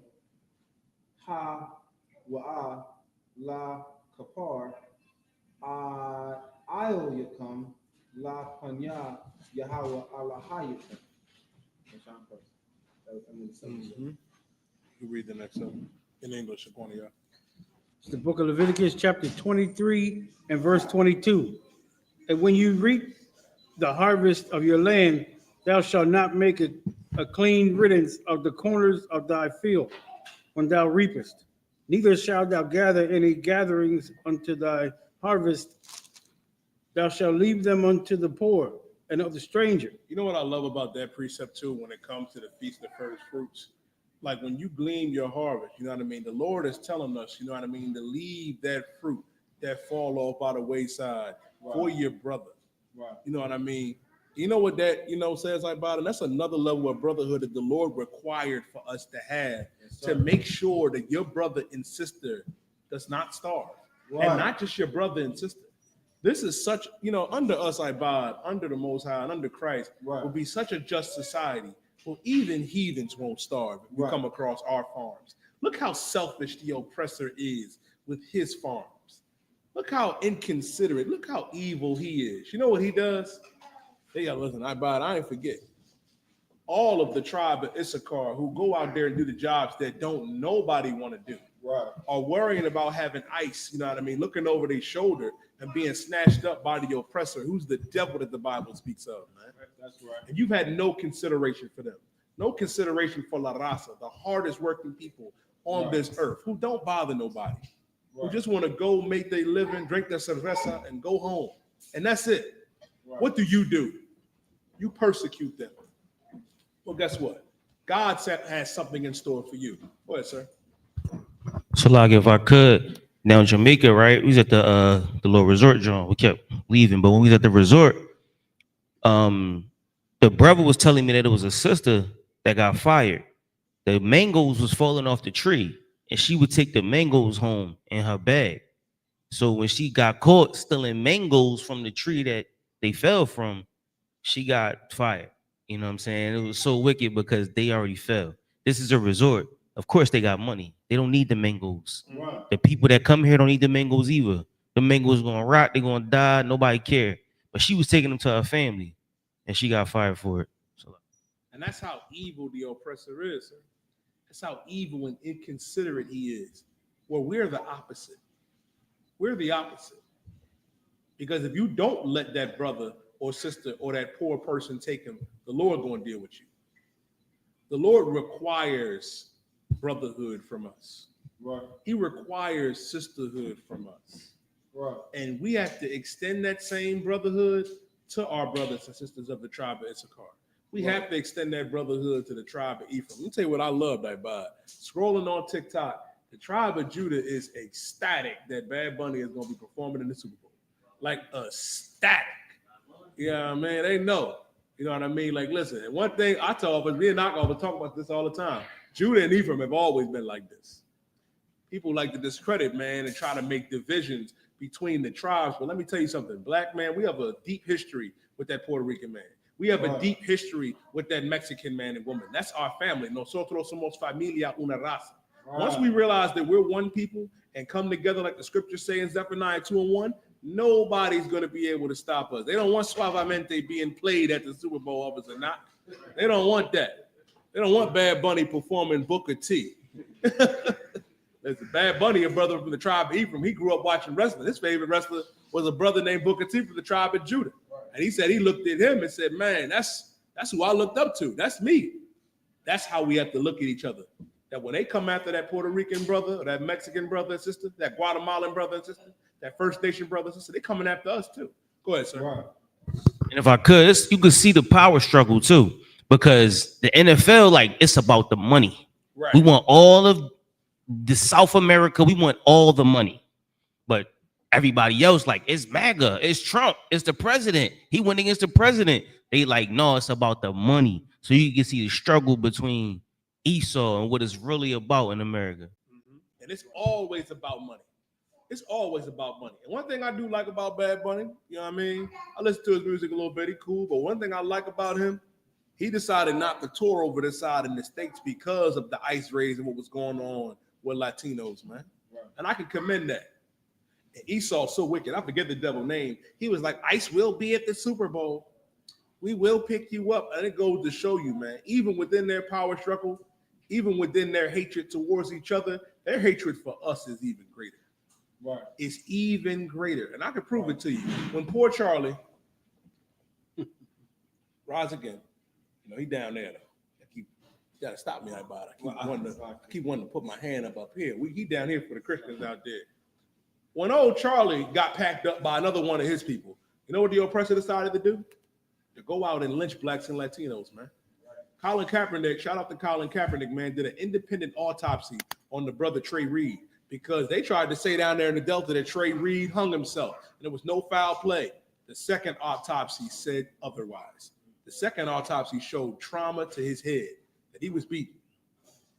Ha Wa'a la Kapar I'll Yakam la Panya Yahweh Allahayakam.
You read the next 7 in English, Shaquania.
It's the book of Leviticus, chapter 23 and verse 22. And when you reap the harvest of your land, thou shalt not make a clean riddance of the corners of thy field when thou reapest. Neither shalt thou gather any gatherings unto thy harvest. Thou shalt leave them unto the poor and of the stranger.
You know what I love about that precept too when it comes to the Feast of First Fruits? Like when you glean your harvest, you know what I mean? The Lord is telling us, you know what I mean, to leave that fruit that fall off by the wayside for your brother.
Right.
You know what I mean? You know what that, says like about it? That's another level of brotherhood that the Lord required for us to have to make sure that your brother and sister does not starve.
Right.
And not just your brother and sister. This is such, under us, Ibad, under the Most High, and under Christ,
Right.
will be such a just society. Well, even heathens won't starve if we
Right.
come across our farms. Look how selfish the oppressor is with his farms. Look how inconsiderate. Look how evil he is. You know what he does? They got listen, I ain't forget. All of the tribe of Issachar who go out there and do the jobs that don't nobody want to do.
Right.
Are worrying about having ice, looking over their shoulder and being snatched up by the oppressor, who's the devil that the Bible speaks of, man.
That's right.
And you've had no consideration for them, no consideration for La Raza, the hardest working people on this earth, who don't bother nobody, who just want to go make their living, drink their cerveza, and go home. And that's it.
Right.
What do? You persecute them. Well, guess what? God has something in store for you. Go ahead, sir.
So, like, if I could, now in Jamaica, right? We was at the little resort joint. We kept leaving, but when we was at the resort, the brother was telling me that it was a sister that got fired. The mangoes was falling off the tree, and she would take the mangoes home in her bag. So when she got caught stealing mangoes from the tree that they fell from, she got fired. You know what I'm saying? It was so wicked because they already fell. This is a resort. Of course they got money. They don't need the mangoes.
Right.
The people that come here don't need the mangoes either. The mangoes gonna rot, they're gonna die, nobody care. But she was taking them to her family and she got fired for it. So
And that's how evil the oppressor is, sir. That's how evil and inconsiderate he is. Well, we're the opposite. We're the opposite. Because if you don't let that brother or sister or that poor person take him, the Lord going to deal with you. The Lord requires brotherhood from us.
Right.
He requires sisterhood from us.
Right.
And we have to extend that same brotherhood to our brothers and sisters of the tribe of Issachar. We have to extend that brotherhood to the tribe of Ephraim. Let me tell you what I love, Ibad. Scrolling on TikTok, the tribe of Judah is ecstatic that Bad Bunny is going to be performing in the Super Bowl. Like ecstatic. You know what I mean? They know. You know what I mean? Like, listen, and one thing I tell us, me and Knockoff talk about this all the time. Judah and Ephraim have always been like this. People like to discredit, man, and try to make divisions between the tribes. But let me tell you something. Black man, we have a deep history with that Puerto Rican man. We have a deep history with that Mexican man and woman. That's our family. Nosotros somos familia una raza. Once we realize that we're one people and come together like the scriptures say in Zephaniah 2:1, nobody's going to be able to stop us. They don't want Suavemente being played at the Super Bowl office or not. They don't want that. They don't want Bad Bunny performing Booker T. There's a Bad Bunny, a brother from the tribe of Ephraim. He grew up watching wrestling. His favorite wrestler was a brother named Booker T from the tribe of Judah. And he said he looked at him and said, man, that's who I looked up to. That's me. That's how we have to look at each other. That when they come after that Puerto Rican brother, or that Mexican brother and sister, that Guatemalan brother and sister, that First Nation brother and sister, they're coming after us too. Go ahead, sir.
Right.
and if I could, you could see the power struggle too, because the NFL, like, it's about the money.
Right.
We want all of the South America. We want all the money, but everybody else, like, it's MAGA, it's Trump, it's the president. He went against the president. They like, no, it's about the money. So you can see the struggle between Esau and what it's really about in America.
Mm-hmm. And it's always about money. It's always about money. And one thing I do like about Bad Bunny, you know what I mean? I listen to his music a little bit, he cool, but one thing I like about him, he decided not to tour over this side in the States because of the ICE raids and what was going on with Latinos, man. Right. And I can commend that. And Esau's so wicked, I forget the devil name. He was like, ICE will be at the Super Bowl. We will pick you up. And it goes to show you, man, even within their power struggle, even within their hatred towards each other, their hatred for us is even greater. Right. It's even greater. And I can prove it to you. When poor Charlie, rise again, you know, he down there, though. You gotta stop me, I keep wanting to put my hand up here. He down here for the Christians out there. When old Charlie got packed up by another one of his people, you know what the oppressor decided to do? To go out and lynch blacks and Latinos, man. Colin Kaepernick, shout out to Colin Kaepernick, man, did an independent autopsy on the brother Trey Reed, because they tried to say down there in the Delta that Trey Reed hung himself and there was no foul play. The second autopsy said otherwise. The second autopsy showed trauma to his head, that he was beaten.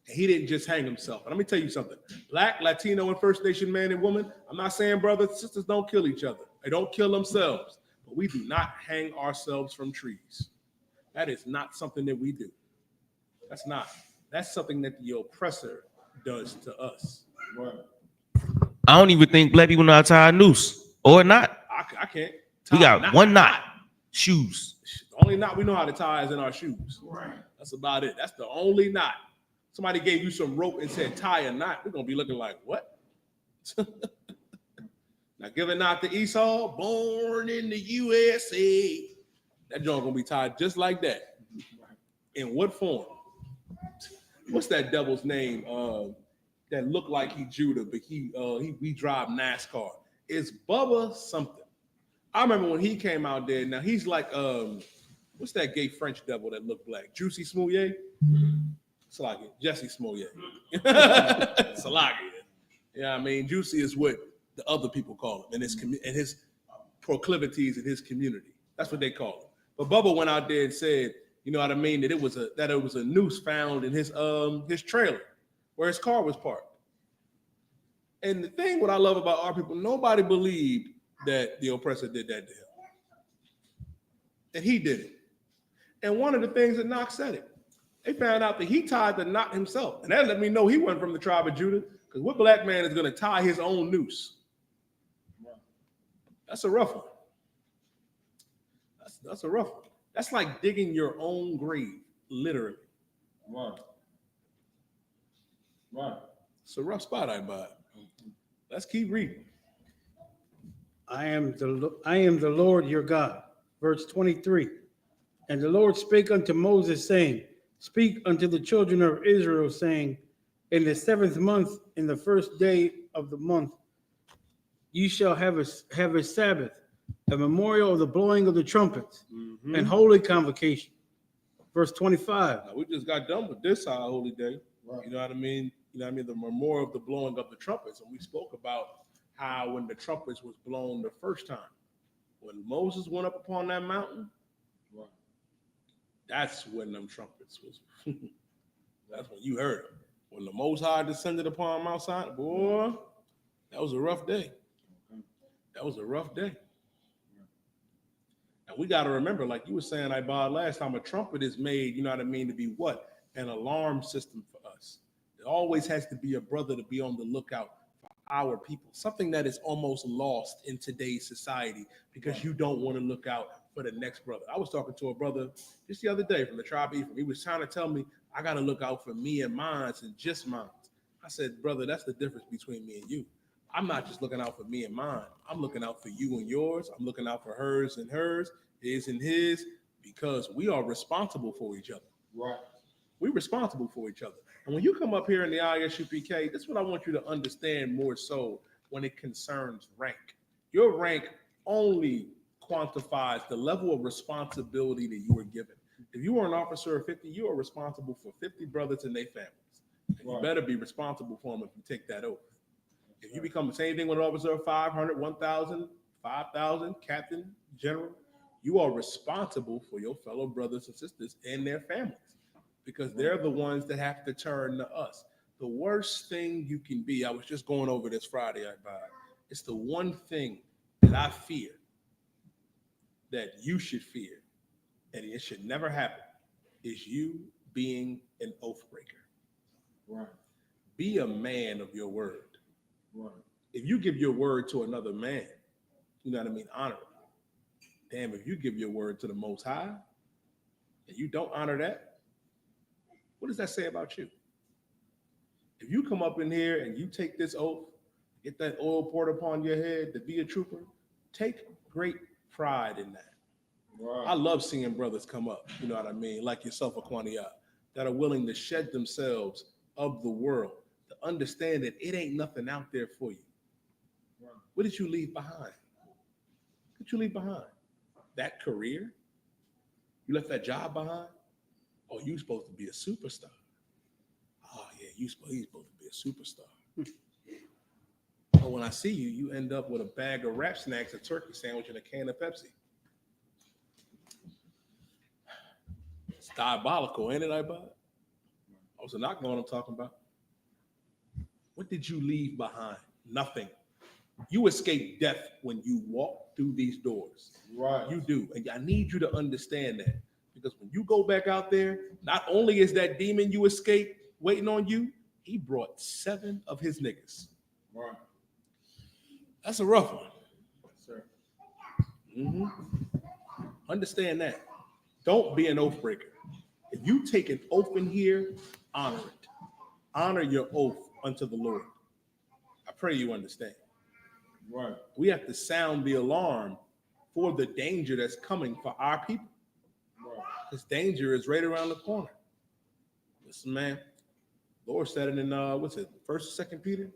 And he didn't just hang himself. And let me tell you something. Black, Latino, and First Nation man and woman, I'm not saying brothers and sisters don't kill each other. They don't kill themselves. But we do not hang ourselves from trees. That is not something that we do. That's not. That's something that the oppressor does to us. Right.
I don't even think black people know how to tie a noose or not.
I can't.
We got one knot. Shoes.
The only knot we know how to tie is in our shoes. Right. That's about it. That's the only knot. Somebody gave you some rope and said tie a knot. We're gonna be looking like, what? Now give a knot to Esau, born in the USA. That joint gonna be tied just like that. In what form? What's that devil's name? That looked like he Judah, but we drive NASCAR. It's Bubba something. I remember when he came out there. Now he's like, what's that gay French devil that looked black? Juicy Smollett? Salagi, Jesse Smollett. Salagi. Yeah, I mean, Juicy is what the other people call him, and his proclivities in his community. That's what they call him. But Bubba went out there and said, you know what I mean, that it was a noose found in his trailer where his car was parked.
And the thing, what I love about our people, nobody believed that the oppressor did that to him. That he did it. And one of the things that Knox said it, they found out that he tied the knot himself. And that let me know he wasn't from the tribe of Judah, because what black man is going to tie his own noose? That's a rough one. That's a rough one. That's like digging your own grave, literally.
Right. Right.
It's a rough spot, I buy. Let's keep reading.
I am the Lord your God. Verse 23. And the Lord spake unto Moses, saying, Speak unto the children of Israel, saying, In the 7th month, in the 1st day of the month, ye shall have a Sabbath, a memorial of the blowing of the trumpets, and holy convocation. Verse 25.
Now, we just got done with this our holy day.
Right.
You know what I mean? You know what I mean? The memorial of the blowing of the trumpets. And we spoke about how when the trumpets was blown the first time, when Moses went up upon that mountain,
Right.
that's when them trumpets was. That's when you heard them. When the Most High descended upon Mount Sinai, boy, that was a rough day. That was a rough day. And we got to remember, like you were saying, Ibad, last time, a trumpet is made, you know what I mean, to be what? An alarm system for us. There always has to be a brother to be on the lookout for our people. Something that is almost lost in today's society because you don't want to look out for the next brother. I was talking to a brother just the other day from the tribe of Ephraim. He was trying to tell me, I got to look out for me and mine and just mine. I said, brother, that's the difference between me and you. I'm not just looking out for me and mine. I'm looking out for you and yours. I'm looking out for hers and hers, his and his, because we are responsible for each other.
Right.
We're responsible for each other. And when you come up here in the I.S.U.P.K, that's what I want you to understand more so when it concerns rank. Your rank only quantifies the level of responsibility that you are given. If you are an officer of 50, you are responsible for 50 brothers and their families. And you better be responsible for them if you take that oath. If you become the same thing with an officer of 500, 1,000, 5,000, captain, general, you are responsible for your fellow brothers and sisters and their families because they're the ones that have to turn to us. The worst thing you can be, I was just going over this Friday, it's the one thing that I fear that you should fear, and it should never happen, is you being an oath breaker.
Right.
Be a man of your word.
Right.
If you give your word to another man, you know what I mean, honor it. Damn, if you give your word to the Most High and you don't honor that, what does that say about you? If you come up in here and you take this oath, get that oil poured upon your head to be a trooper, take great pride in that.
Right.
I love seeing brothers come up, you know what I mean, like yourself, Aquania, that are willing to shed themselves of the world, to understand that it ain't nothing out there for you.
Right.
What did you leave behind? What did you leave behind? That career? You left that job behind? Oh, you supposed to be a superstar. Oh, yeah, he's supposed to be a superstar. But when I see you, you end up with a bag of wrap snacks, a turkey sandwich, and a can of Pepsi. It's diabolical, ain't it, Ibad? I was not knowing what I'm talking about. What did you leave behind? Nothing. You escape death when you walk through these doors.
Right.
You do. And I need you to understand that. Because when you go back out there, not only is that demon you escaped waiting on you, he brought 7 of his niggas.
Right.
That's a rough one.
Sir.
Understand that. Don't be an oath breaker. If you take an oath in here, honor it. Honor your oath unto the Lord. I pray you understand.
Right.
We have to sound the alarm for the danger that's coming for our people.
Right.
This danger is right around the corner. Listen, man. Lord said it in what's it, 1st or 2nd Peter?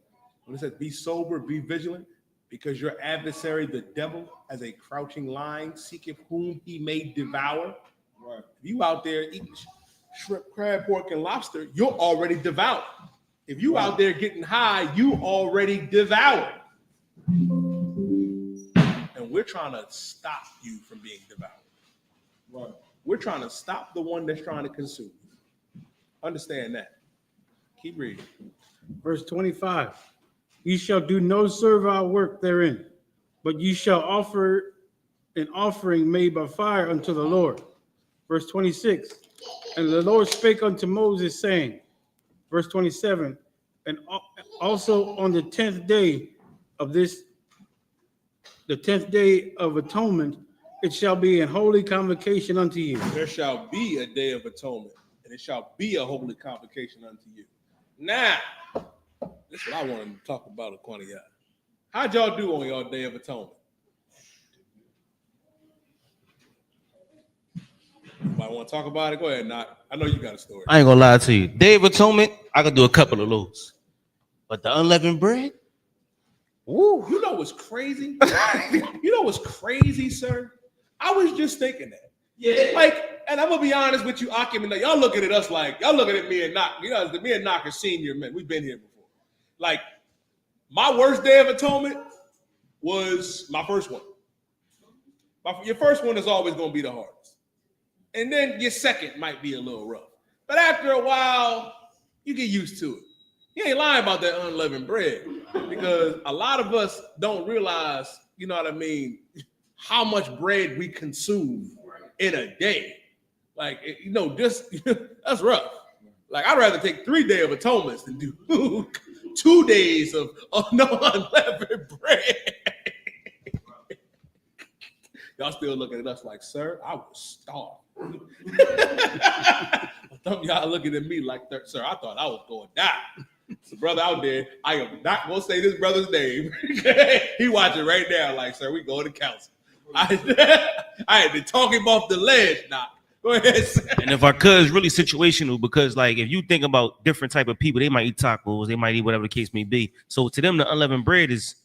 When it says, be sober, be vigilant, because your adversary, the devil, as a crouching lion, seeketh whom he may devour.
Right.
If you out there eating shrimp, crab, pork, and lobster, you're already devoured. If you out there getting high, you already devoured. And we're trying to stop you from being devoured.
Right.
We're trying to stop the one that's trying to consume you. Understand that. Keep reading.
Verse 25. Ye shall do no servile work therein, but ye shall offer an offering made by fire unto the Lord. Verse 26. And the Lord spake unto Moses, saying, verse 27, and also on the 10th day of this, the 10th day of atonement, it shall be an holy convocation unto you.
There shall be a day of atonement, and it shall be a holy convocation unto you. Now, this is what I wanted to talk about, Aquania. How'd y'all do on your day of atonement? Anybody want to talk about it? Go ahead, Knock. I know you got a story.
I ain't gonna lie to you. Day of Atonement, I could do a couple of those. But the unleavened bread,
woo, you know what's crazy? You know what's crazy, sir? I was just thinking that. Yeah. Like, and I'm gonna be honest with you, Akim, y'all looking at us like, y'all looking at me and Knock. You know, me and Knock are senior men. We've been here before. Like, my worst day of atonement was my first one. Your first one is always gonna be the hardest. And then your second might be a little rough. But after a while, you get used to it. You ain't lying about that unleavened bread, because a lot of us don't realize, you know what I mean, how much bread we consume in a day. Like, you know, just that's rough. Like, I'd rather take 3 days of atonements than do 2 days of no unleavened bread. Y'all still looking at us like, sir, I was starved. Some of y'all looking at me like, sir, I thought I was going to die. The brother out there, I am not going to say this brother's name. He watching right now like, sir, we going to council. I had to talk him off the ledge now. Go ahead, sir.
and if I could, it's really situational, because like if you think about different type of people, they might eat tacos, they might eat whatever the case may be. So to them, the unleavened bread is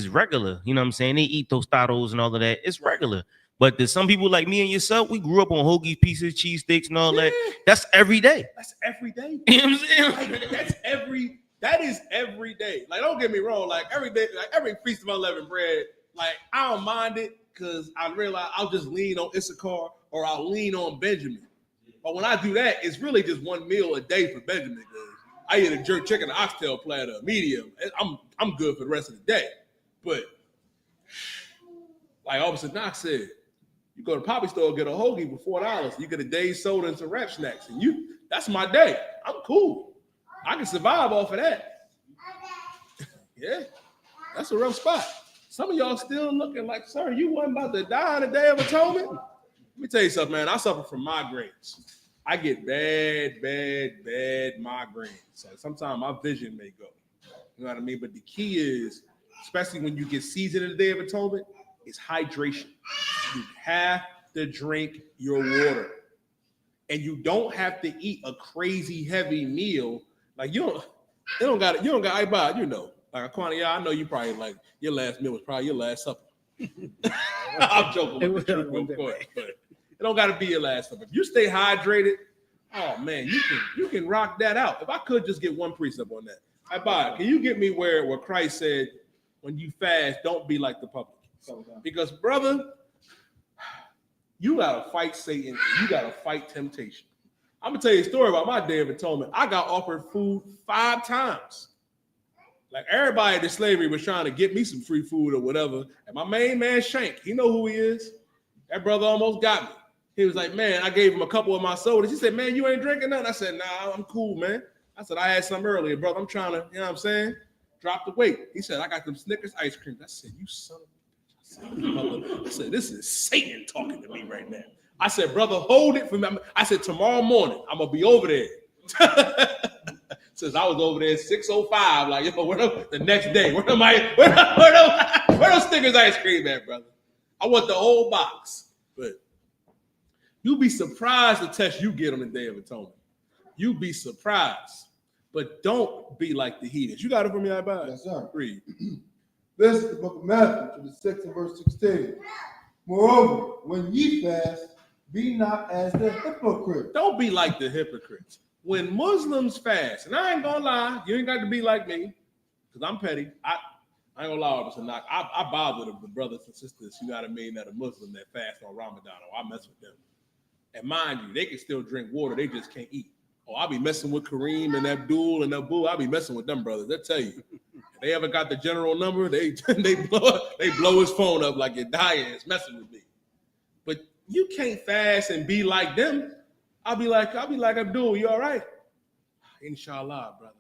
regular. You know what I'm saying? They eat tostados and all of that. It's regular. But there's some people like me and yourself, we grew up on hoagie pieces, cheesesteaks, and all that. That's every day.
That's every day.
You know what I'm saying?
Like, that is every day. Like, don't get me wrong, like every day, like every feast of unleavened bread, like I don't mind it, because I realize I'll just lean on I.S.U.P.K or I'll lean on Benjamin. But when I do that, it's really just one meal a day for Benjamin. I eat a jerk chicken, an oxtail platter, a medium. I'm good for the rest of the day. But like Officer Knox said, you go to Poppy store, get a hoagie for $4. You get a day's soda and some wrap snacks, and that's my day. I'm cool. I can survive off of that. Yeah, that's a rough spot. Some of y'all still looking like, sir, you wasn't about to die on the Day of Atonement? Let me tell you something, man. I suffer from migraines. I get bad migraines. So sometimes my vision may go. You know what I mean? But the key is, especially when you get seasoned in the Day of Atonement, is hydration. You have to drink your water. And you don't have to eat a crazy heavy meal. Like you don't got iBot, you know. Like Aquania, I know you probably like your last meal was probably your last supper. I'm joking with you, of course, but it don't gotta be your last supper. If you stay hydrated, oh man, you can rock that out. If I could just get one precept on that. iBot, can you get me where Christ said, when you fast, don't be like the public? Because brother, you gotta fight Satan. You gotta fight temptation. I'm gonna tell you a story about my Day of Atonement. I got offered food 5 times. Like everybody in slavery was trying to get me some free food or whatever. And my main man Shank, he know who he is. That brother almost got me. He was like, man, I gave him a couple of my sodas. He said, man, you ain't drinking nothing. I said, nah, I'm cool, man. I said, I had some earlier, brother. I'm trying to, you know what I'm saying? Drop the weight. He said, I got them Snickers ice cream. I said, you son of a bitch. I said, this is Satan talking to me right now. I said, brother, hold it for me. I said, tomorrow morning, I'm going to be over there. Since I was over there at 6:05, like, yo, the next day, where those Snickers ice cream at, brother? I want the whole box. But you'll be surprised the test you get on the Day of Atonement. You'll be surprised. But don't be like the heathens. You got it from me, iBot?
Yes, sir.
Read.
This is the book of Matthew, the 6th and verse 16. Moreover, when ye fast, be not as the hypocrites.
Don't be like the hypocrites. When Muslims fast, and I ain't gonna lie, you ain't got to be like me, because I'm petty. I ain't gonna lie, I bother the brothers and sisters, you know what I mean, that are Muslim that fast on Ramadan, or I mess with them. And mind you, they can still drink water, they just can't eat. Oh, I'll be messing with Kareem and Abdul and Abu. I'll be messing with them brothers. They'll tell you.
They ever got the general number? They blow his phone up like Yedaya is messing with me. But you can't fast and be like them. I'll be like Abdul, you all right? Inshallah, brother.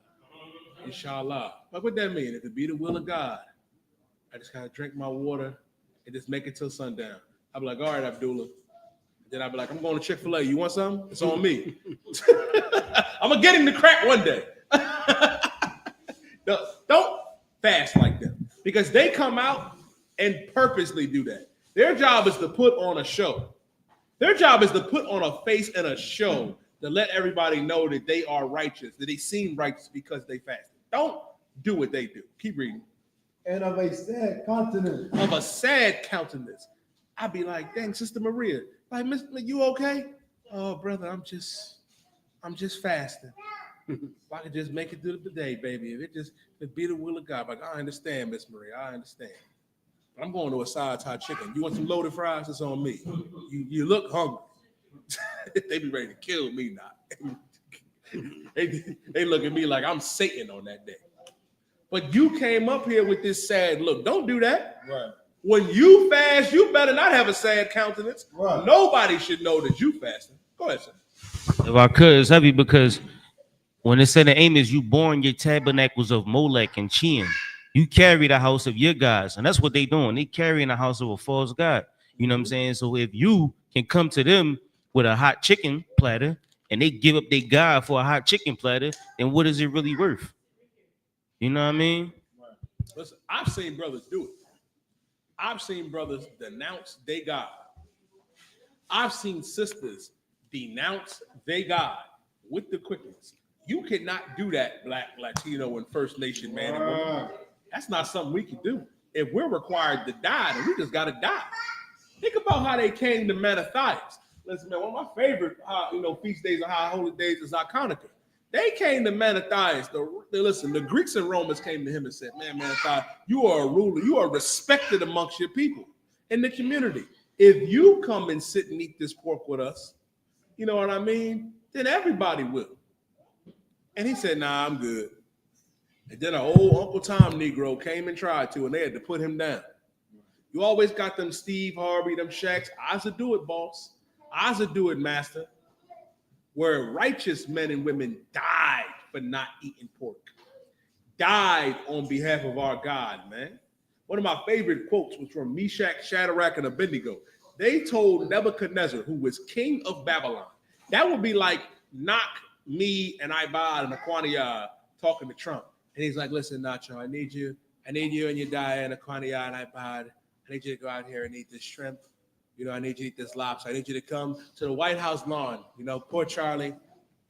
Inshallah. Like what that mean? If it be the will of God, I just gotta drink my water and just make it till sundown. I'll be like, all right, Abdullah. Then I'll be like, I'm going to Chick-fil-A. You want something? It's on me. I'm gonna get him the crack one day. Don't fast like them because they come out and purposely do that. Their job is to put on a show. Their job is to put on a face and a show to let everybody know that they are righteous, that they seem righteous because they fasted. Don't do what they do. Keep reading.
And of a sad countenance.
Of a sad countenance. I'd be like, dang, Sister Maria, like, Miss, you okay? Oh, brother, I'm just fasting. If I could just make it through the day, baby. If it be the will of God. Like, I understand, Miss Maria. I understand. But I'm going to a side hot chicken. You want some loaded fries? It's on me. You look hungry. They be ready to kill me now. they look at me like I'm Satan on that day. But you came up here with this sad look. Don't do that.
Right.
When you fast, you better not have a sad countenance.
Right.
Nobody should know that you fasting. Go ahead, sir.
If I could, it's heavy because when it said in Amos, you born your tabernacles of Molech and Chian. You carry the house of your gods. And that's what they doing. They carrying the house of a false god. You know what I'm saying? So if you can come to them with a hot chicken platter and they give up their god for a hot chicken platter, then what is it really worth? You know what I mean?
Listen, I've seen brothers do it. I've seen brothers denounce their God. I've seen sisters denounce their God with the quickness. You cannot do that, Black, Latino, and First Nation man and woman. That's not something we can do. If we're required to die, then we just got to die. Think about how they came to Mattathias. Listen, man, one of my favorite feast days and high holy days is Hanukkah. They came to Mattathias. Listen, the Greeks and Romans came to him and said, man, Mattathias, you are a ruler. You are respected amongst your people in the community. If you come and sit and eat this pork with us, you know what I mean? Then everybody will. And he said, nah, I'm good. And then an old Uncle Tom Negro came and tried to, and they had to put him down. You always got them Steve Harvey, them Shaqs. I'll do it, boss. I'll do it, master. Where righteous men and women died for not eating pork. Died on behalf of our God, man. One of my favorite quotes was from Meshach, Shadrach, and Abednego. They told Nebuchadnezzar, who was king of Babylon, that would be like knock me and Ibad and Aquania talking to Trump. And he's like, listen, Nacho, I need you and your Diet and Aquania and Ibad. I need you to go out here and eat this shrimp. You know, I need you to eat this lobster. I need you to come to the White House lawn. You know, poor Charlie.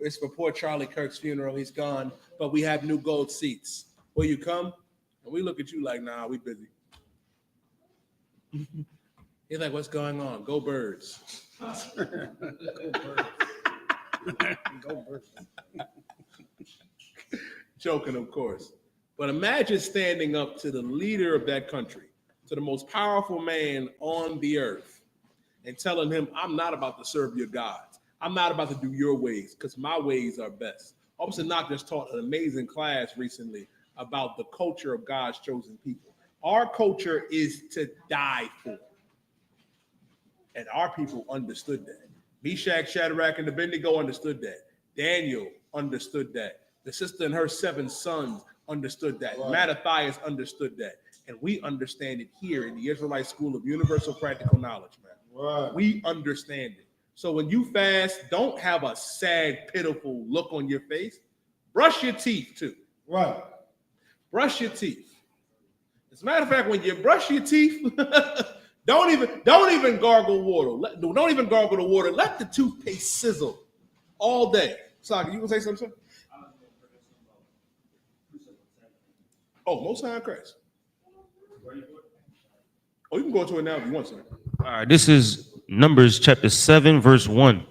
It's for poor Charlie Kirk's funeral. He's gone, but we have new gold seats. Will you come? And we look at you like, nah, we busy. He's like, what's going on? Go Birds.
Go bird.
Joking, of course. But imagine standing up to the leader of that country, to the most powerful man on the earth, and telling him, I'm not about to serve your gods. I'm not about to do your ways because my ways are best. Officer Knock just taught an amazing class recently about the culture of God's chosen people. Our culture is to die for. And our people understood that. Meshach, Shadrach, and Abednego understood that. Daniel understood that. The sister and her 7 sons understood that. Right. Mattathias understood that. And we understand it here in the Israelite School of Universal Practical Knowledge, man. Right. We understand it. So when you fast, don't have a sad, pitiful look on your face. Brush your teeth too. Right. Brush your teeth. As a matter of fact, when you brush your teeth, don't even gargle water. Don't even gargle the water. Let the toothpaste sizzle all day. Saka, you gonna say something, sir? Oh, Most High Christ. Oh, you can go to it now if you want, sir.
All right, this is Numbers chapter 7, verse 1.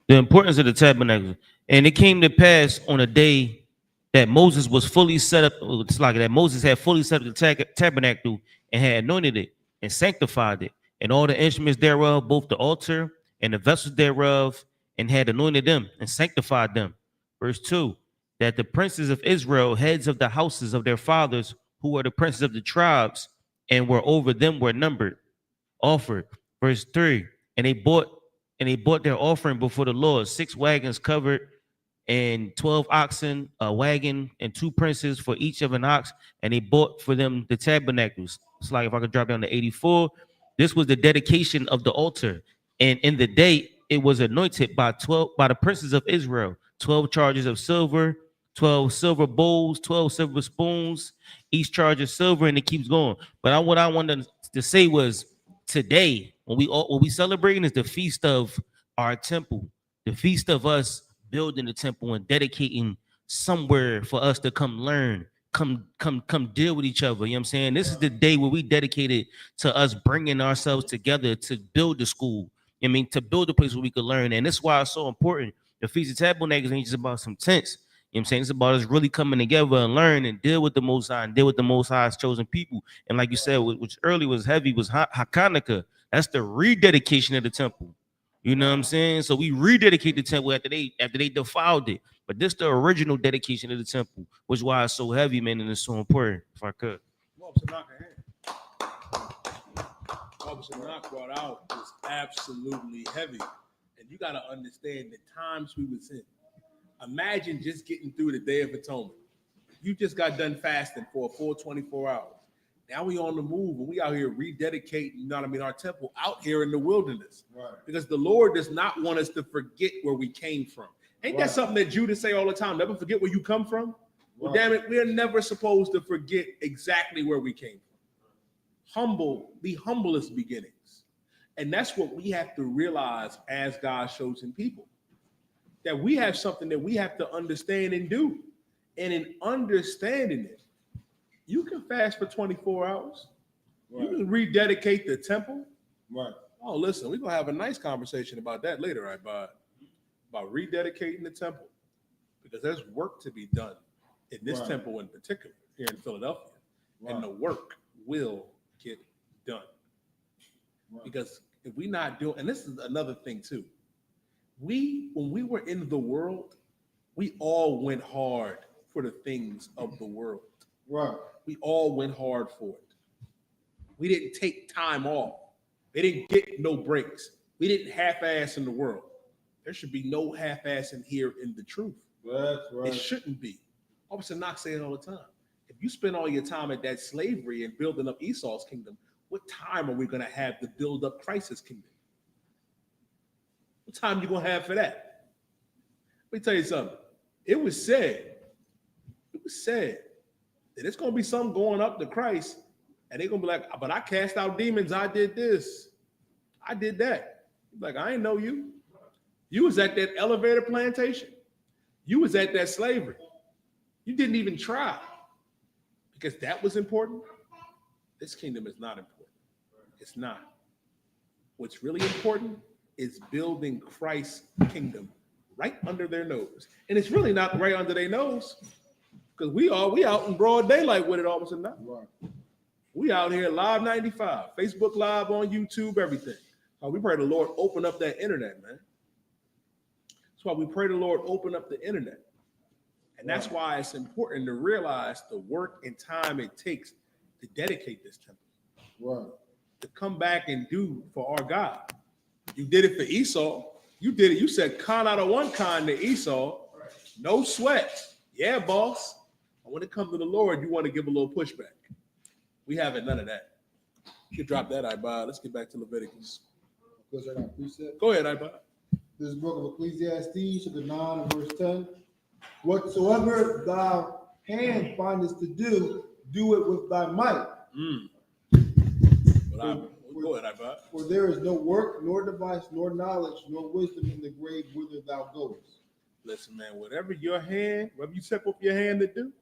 The importance of the tabernacle. And it came to pass on a day that Moses was fully set up. It's like that Moses had fully set up the tabernacle and had anointed it and sanctified it, and all the instruments thereof, both the altar and the vessels thereof, and had anointed them and sanctified them. Verse 2. that the princes of Israel, heads of the houses of their fathers, who were the princes of the tribes, and were over them were numbered, offered. Verse 3. And they bought their offering before the Lord, 6 wagons covered, and 12 oxen, a wagon, and 2 princes for each of an ox. And they bought for them the tabernacles. It's like if I could drop down to 84. This was the dedication of the altar. And in the day it was anointed by the princes of Israel, 12 charges of silver, 12 silver bowls, 12 silver spoons, each charge of silver, and it keeps going. But what I wanted to say was today, what we celebrating is the feast of our temple, the feast of us building the temple and dedicating somewhere for us to come learn, come deal with each other. You know what I'm saying? This is the day where we dedicated to us bringing ourselves together to build the school. I mean, to build a place where we could learn. And that's why it's so important. The Feast of Tabernacles ain't just about some tents. You know what I'm saying? It's about us really coming together and learn and deal with the Most High and deal with the Most High's chosen people. And like you said, which early was heavy, was YAHANNA. That's the rededication of the temple. You know what I'm saying? So we rededicate the temple after they defiled it. But this the original dedication of the temple, which is why it's so heavy, man, and it's so important. If I could.
Officer Knock brought out was absolutely heavy. And you got to understand the times we was in. Imagine just getting through the Day of Atonement. You just got done fasting for a full 24 hours. Now we on the move and we out here rededicating, you know what I mean, our temple out here in the wilderness.
Right.
Because the Lord does not want us to forget where we came from. Ain't that something that Judas say all the time? Never forget where you come from. Well, damn it, we're never supposed to forget exactly where we came from. The humblest beginnings. And that's what we have to realize as God's chosen people. That we have something that we have to understand and do. And in understanding it, you can fast for 24 hours. Right. You can rededicate the temple.
Right.
Oh, listen, we're going to have a nice conversation about that later, right, Bob? About rededicating the temple. Because there's work to be done in this temple in particular here in Philadelphia. Right. And the work will get done. Right. Because if we're not doing, and this is another thing too, when we were in the world, we all went hard for the things of the world.
Right.
We all went hard for it. We didn't take time off. They didn't get no breaks. We didn't half-ass in the world. There should be no half-assing here in the truth.
That's right.
It shouldn't be. Officer Knox say it all the time. If you spend all your time at that slavery and building up Esau's kingdom, what time are we going to have to build up Christ's kingdom? What time you going to have for that? Let me tell you something. It was said that it's going to be something going up to Christ, and they're going to be like, but I cast out demons. I did this. I did that. Like, I ain't know you. You was at that elevator plantation. You was at that slavery. You didn't even try because that was important. This kingdom is not important. It's not. What's really important is building Christ's kingdom right under their nose. And it's really not right under their nose because we out in broad daylight with it all of a sudden now.
Right.
We out here live 95, Facebook Live on YouTube, everything. We pray the Lord open up that internet, man. That's why we pray the Lord open up the internet. And that's why it's important to realize the work and time it takes to dedicate this temple.
Right.
To come back and do for our God. You did it for Esau. You did it. You said con out of one con to Esau. No sweat. Yeah, boss. But when it comes to the Lord, you want to give a little pushback. We haven't none of that. You can drop that, Ibad. Let's get back to Leviticus. Go ahead, Ibad.
This book of Ecclesiastes, chapter 9 and verse 10. Whatsoever thy hand findest to do, do it with thy might.
Go ahead, Ibad.
For there is no work, nor device, nor knowledge, nor wisdom in the grave whither thou goest.
Listen, man, whatever you step up your hand to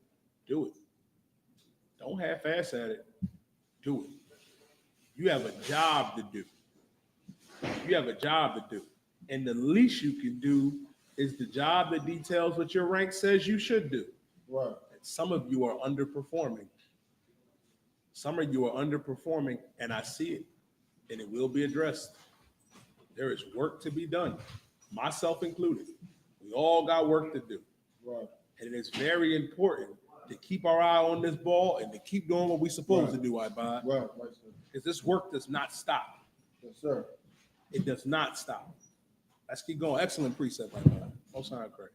do it. Don't half-ass at it. Do it. You have a job to do. And the least you can do is the job that details what your rank says you should do.
Right.
And some of you are underperforming. And I see it. And it will be addressed. There is work to be done, myself included. We all got work to do.
Right.
And it is very important to keep our eye on this ball and to keep doing what we're supposed to do, I-Bud.
Right, right, sir.
Because this work does not stop.
Yes, sir.
It does not stop. Let's keep going. Excellent precept, I-Bud. Most high Christ.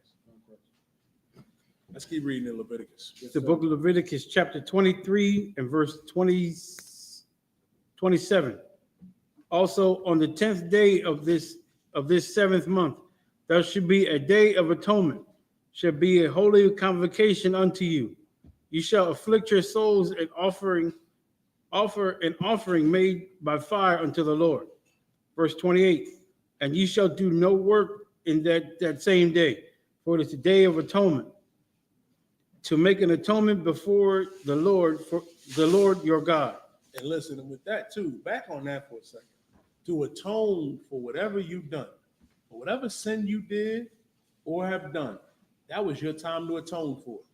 Let's keep reading in Leviticus.
The book of Leviticus, chapter 23 and verse 27. Also, on the 10th day of this 7th month, there should be a day of atonement, shall be a holy convocation unto you. You shall afflict your souls and offer an offering made by fire unto the Lord. Verse 28. And you shall do no work in that same day, for it is the day of atonement, to make an atonement before the Lord, for the Lord your God.
And listen, and with that too, back on that for a second. To atone for whatever you've done, for whatever sin you did or have done, that was your time to atone for it,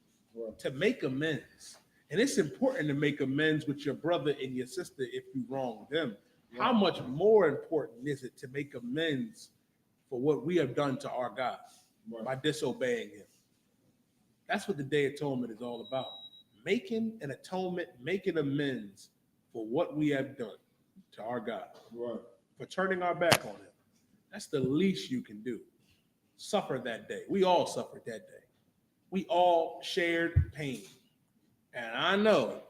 to make amends. And it's important to make amends with your brother and your sister if you wronged them.
Yeah.
How much more important is it to make amends for what we have done to our God by disobeying him? That's what the Day of Atonement is all about. Making an atonement, making amends for what we have done to our God.
Right.
For turning our back on him. That's the least you can do. Suffer that day. We all suffered that day. We all shared pain. And I know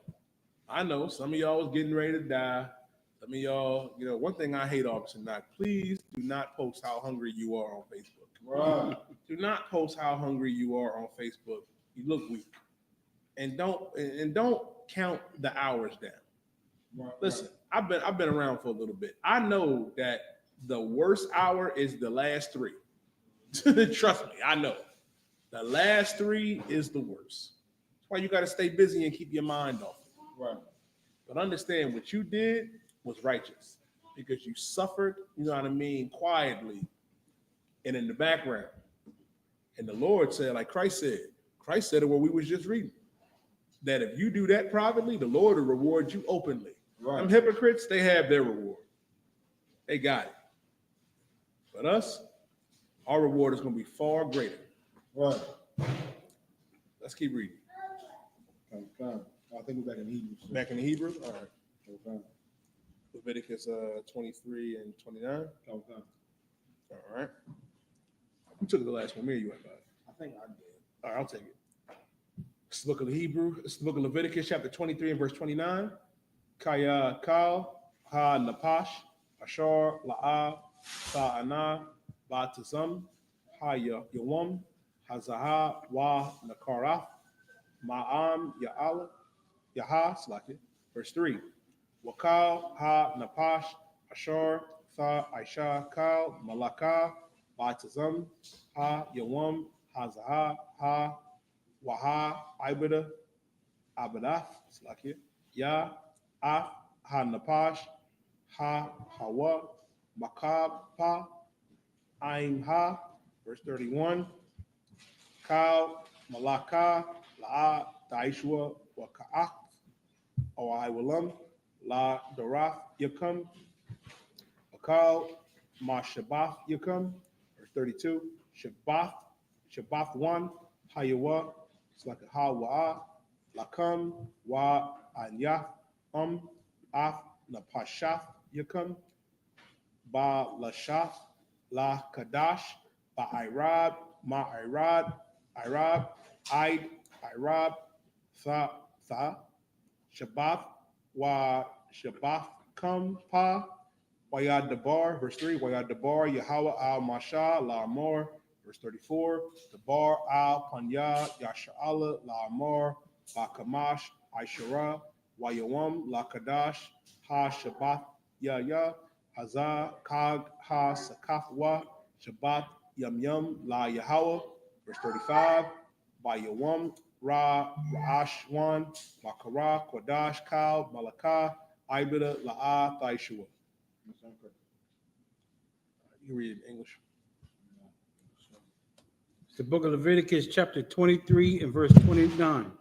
some of y'all was getting ready to die. Some of y'all, one thing I hate, Officer Knock, please do not post how hungry you are on Facebook.
Right.
Do not post how hungry you are on Facebook. You look weak. And don't count the hours down.
Right.
Listen, I've been around for a little bit. I know that the worst hour is the last 3. Trust me, I know. The last 3 is the worst. That's why you got to stay busy and keep your mind off it.
Right.
But understand what you did was righteous because you suffered, quietly and in the background. And the Lord said, like Christ said it where we was just reading, that if you do that privately, the Lord will reward you openly.
Right.
Them hypocrites, they have their reward. They got it. But us, our reward is going to be far greater.
Right.
Let's keep reading.
Okay. I think we're back in Hebrews.
Back in the Hebrew? All right.
Okay.
Leviticus 23 and 29.
Okay.
All right. Who took the last one? Me or you, I
think I did.
All right, I'll take it. It's the book of Hebrew. It's the book of Leviticus, chapter 23 and verse 29. Kaya kal ha napash ashar la'a sa'ana batazam ha yawam hazaha wa nakaraf ma'am ya'ala yaha slaki. Verse 3. Wakal ha napash ashar tha aisha kal malaka batazam ha yawam hazaha ha waha ibada abadaf slaki ya af ha napash ha hawa makab pa aim ha. Verse 31. Kal malaka la daishwa wa ka'ak or I walam la daraf yakam akal ma shabaf yakam. Verse 32. Shabaf 1 hayawa it's like a ha wa lakam wa anyah af la pashaf yakam ba la shaf la kadash ba irab ma irad id irab tha shabaf wa shabaf kam pa wayad dabar. Verse 3. Wayad dabar Yahweh al masha la amor. Verse 34. Dabar al panya yasha'ala la amor ba kamash aishara Wayawam la Kadash ha Shabbat ya Hazah Kag ha Sakafwa Shabbat Yam la Yahweh. Verse 35. Bayawam Ra Ashwan Makara Kodash Kal Malaka Ibada La'a Thaishua. You read it in English.
The book of Leviticus, chapter 23 and verse 29.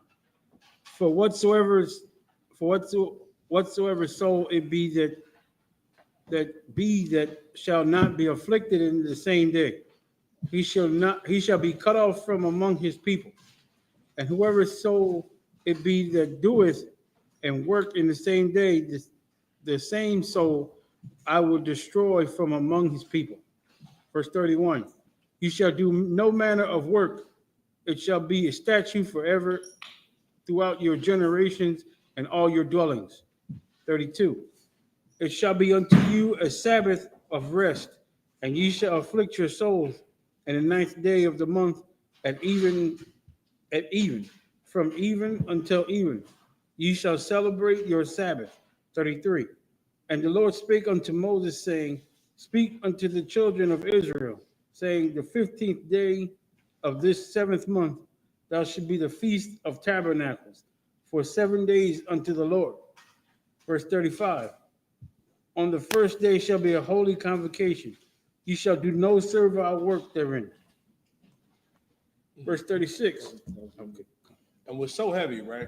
For whatsoever soul it be that shall not be afflicted in the same day, he shall be cut off from among his people. And whoever soul it be that doeth and work in the same day, the same soul I will destroy from among his people. Verse 31, you shall do no manner of work. It shall be a statute forever throughout your generations and all your dwellings. 32, it shall be unto you a Sabbath of rest, and ye shall afflict your souls. And the 9th day of the month at even, from even until even, ye shall celebrate your Sabbath. 33, and the Lord spake unto Moses, saying, speak unto the children of Israel, saying, the 15th day of this 7th month, thou should be the feast of tabernacles, for 7 days unto the Lord. Verse 35, on the first day shall be a holy convocation. You shall do no servile work therein. Verse 36. Okay.
And we're so heavy, right?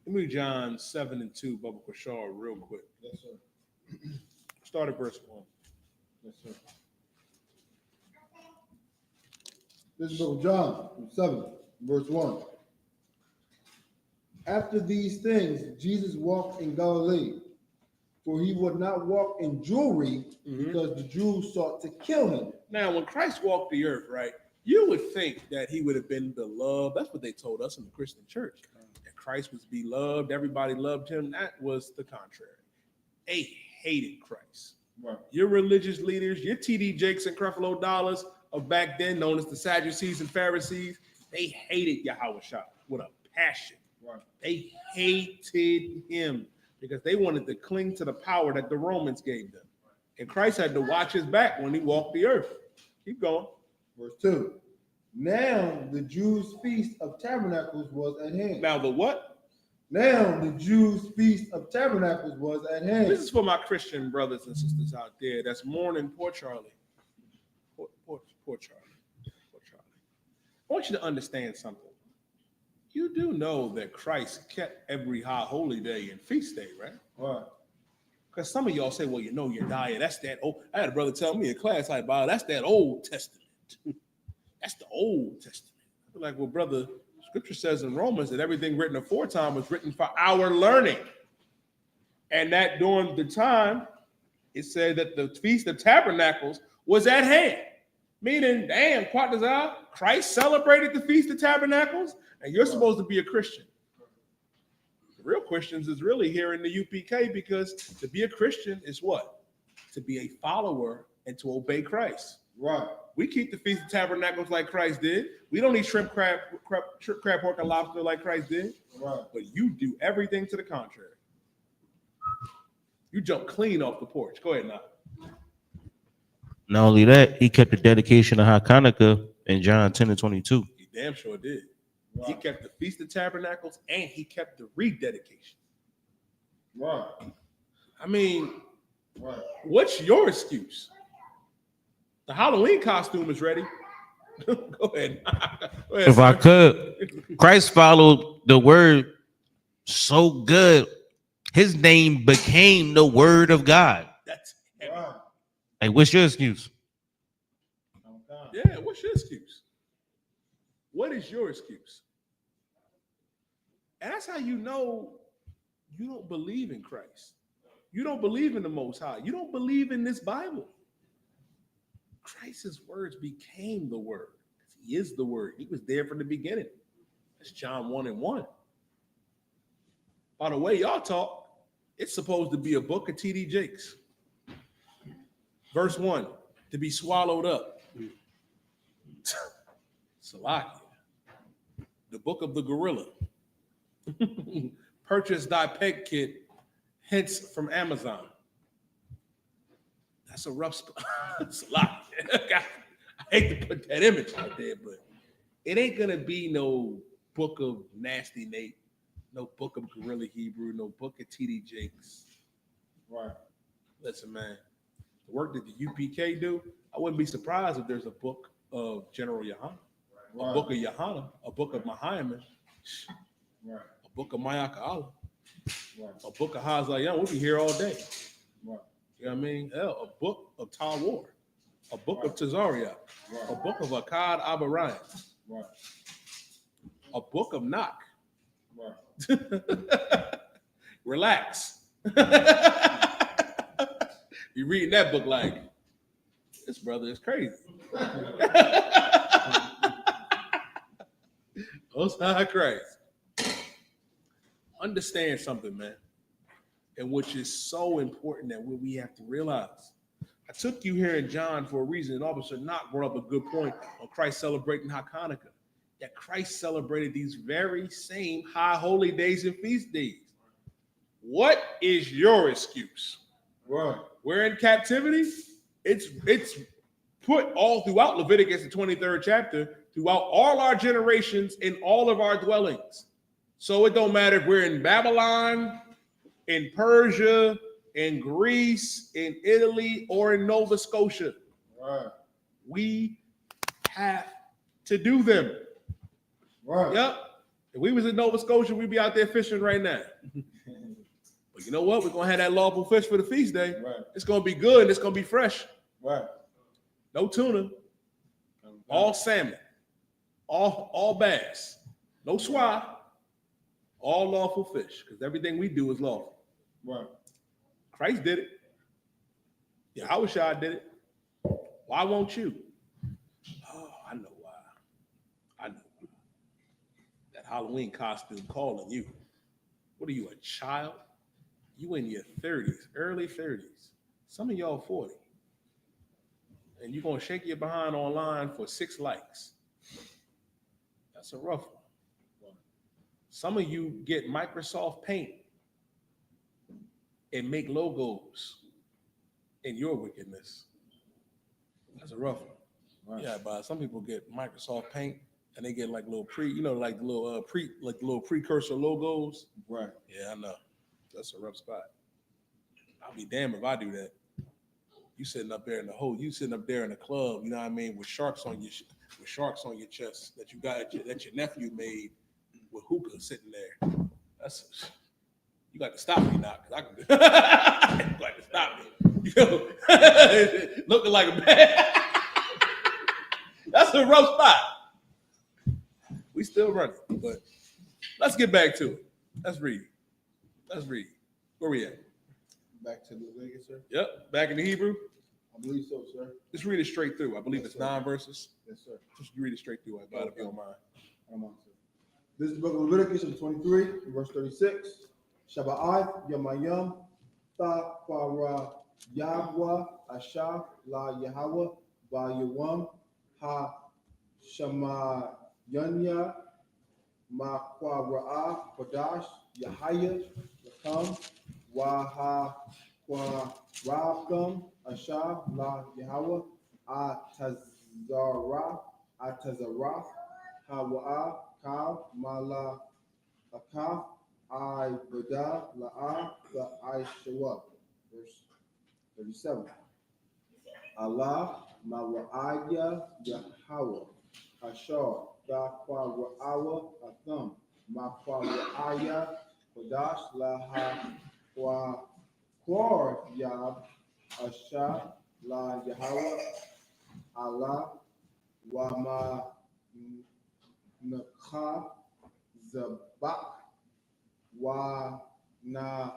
Let me read John 7 and 2, Baba Kashar, real quick.
Yes, sir.
Start at verse 1.
Yes, sir. This is the book of John, 7, verse 1. After these things, Jesus walked in Galilee, for he would not walk in jewelry, because the Jews sought to kill him.
Now, when Christ walked the earth, right, you would think that he would have been beloved. That's what they told us in the Christian church. That Christ was beloved. Everybody loved him. That was the contrary. They hated Christ.
Right.
Your religious leaders, your TD Jakes and Creflo Dollars of back then, known as the Sadducees and Pharisees, they hated Yahushua with a passion.
Right.
They hated him because they wanted to cling to the power that the Romans gave them. And Christ had to watch his back when he walked the earth. Keep going.
Verse 2. Now the Jews' feast of tabernacles was at hand.
Now the what?
Now the Jews' feast of tabernacles was at hand.
This is for my Christian brothers and sisters out there that's mourning poor Charlie. Poor Charlie. Poor Charlie. I want you to understand something. You do know that Christ kept every high holy day and feast day, right?
Right.
Because some of y'all say, well, you know your diet, that's that old. I had a brother tell me in class, like, "Bob, that's that Old Testament. That's the Old Testament." I'm like, well, brother, scripture says in Romans that everything written aforetime was written for our learning. And that during the time, it said that the Feast of Tabernacles was at hand. Meaning, damn, Quatazal, Christ celebrated the Feast of Tabernacles, and you're supposed to be a Christian. The real Christians is really here in the UPK, because to be a Christian is what? To be a follower and to obey Christ.
Right.
We keep the Feast of Tabernacles like Christ did. We don't eat shrimp, crab, pork, and lobster like Christ did.
Right.
But you do everything to the contrary. You jump clean off the porch. Go ahead now.
Not only that, he kept the dedication of YAHANNA in John 10 and 22.
He damn sure did.
Right.
He kept the Feast of Tabernacles and he kept the rededication.
Right.
I mean,
Right.
what's your excuse? The Halloween costume is ready. Go ahead. Go ahead,
If I
sir.
could, Christ followed the word so good, his name became the word of God.
That's heavy.
Right.
Like, what's your excuse?
Okay.
Yeah, what's your excuse? What is your excuse? And that's how you know you don't believe in Christ. You don't believe in the Most High. You don't believe in this Bible. Christ's words became the word. He is the word. He was there from the beginning. That's John 1 and 1. By the way, y'all talk, it's supposed to be a book of TD Jakes. Verse 1, to be swallowed up. Salakia. The book of the gorilla. Purchase thy peg kit, hence from Amazon. That's a rough spot. Salakia. I hate to put that image out there, but it ain't gonna be no book of Nasty Nate, no book of Gorilla Hebrew, no book of TD Jakes.
Right.
Listen, man, the work that the UPK do, I wouldn't be surprised if there's a book of General YAHANNA, a book of YAHANNA, a book of Muhammad,
Right.
a book of Mayaka Allah,
Right.
a book of Hazayan. We'll be here all day.
Right.
You know what I mean? Hell, a book of Tawar, a book of Tazaria, a book of Akkad Abarayim.
Right.
a book of knock.
Right.
Relax. You reading that book like, this brother is crazy. Most High Christ. Understand something, man. And which is so important that we have to realize. I took you here in John for a reason, and Officer Knock brought up a good point on Christ celebrating Hanukkah. That Christ celebrated these very same high holy days and feast days. What is your excuse?
Right.
We're in captivity. It's put all throughout Leviticus, the 23rd chapter, throughout all our generations in all of our dwellings. So it don't matter if we're in Babylon, in Persia, in Greece, in Italy, or in Nova Scotia.
Right.
We have to do them.
Right.
Yep. If we was in Nova Scotia, we'd be out there fishing right now. But you know what? We're going to have that lawful fish for the feast day.
Right.
It's going to be good and it's going to be fresh.
Right.
No tuna. All salmon. All bass. No swai. All lawful fish. Because everything we do is lawful.
Right.
Christ did it. Yahushua did it. Why won't you? Oh, I know why. I know why. That Halloween costume calling you. What are you, a child? You in your 30s, early 30s. Some of y'all 40. And you're going to shake your behind online for 6 likes. That's a rough one. Some of you get Microsoft Paint and make logos in your wickedness. That's a rough one. Right. Yeah, but some people get Microsoft Paint and they get like little like the little precursor logos.
Right.
Yeah, I know. That's a rough spot. I'll be damned if I do that. You sitting up there in the club, you know what I mean, with sharks on your chest that that your nephew made with hookah sitting there. You got to stop me now, because I can. You got to stop me. You know, looking like a man. That's a rough spot. We still running, but let's get back to it. Let's read. Where we at?
Back to Leviticus, sir.
Yep, back in the Hebrew.
I believe so, sir.
Just read it straight through. I believe
Yes,
it's
sir.
9 verses.
Yes, sir.
Just read it straight through, if you don't mind.
I'm on, sir. This is the book of Leviticus, chapter 23, verse 36. Shabbat Yamayam Ta Para Yahweh Asha La Yahweh Ba Yawam Ha Shamayanya Ma Kwa Kodash Yahaya Yakam Waha Kwa Rakam Asha La Yahweh Atazara Hawa Ka Mala Akaf I Bada La'a the I.S.U.P.K. Verse 37. Allah Mawa'aya Yahweh Ashar Da Kwa Wa'awa Atham Ma Kwa Wa'aya Kodash Laha Kwa Kwar Yab Asha La Yahweh Allah Wa Ma Nakha Zabak Wa Na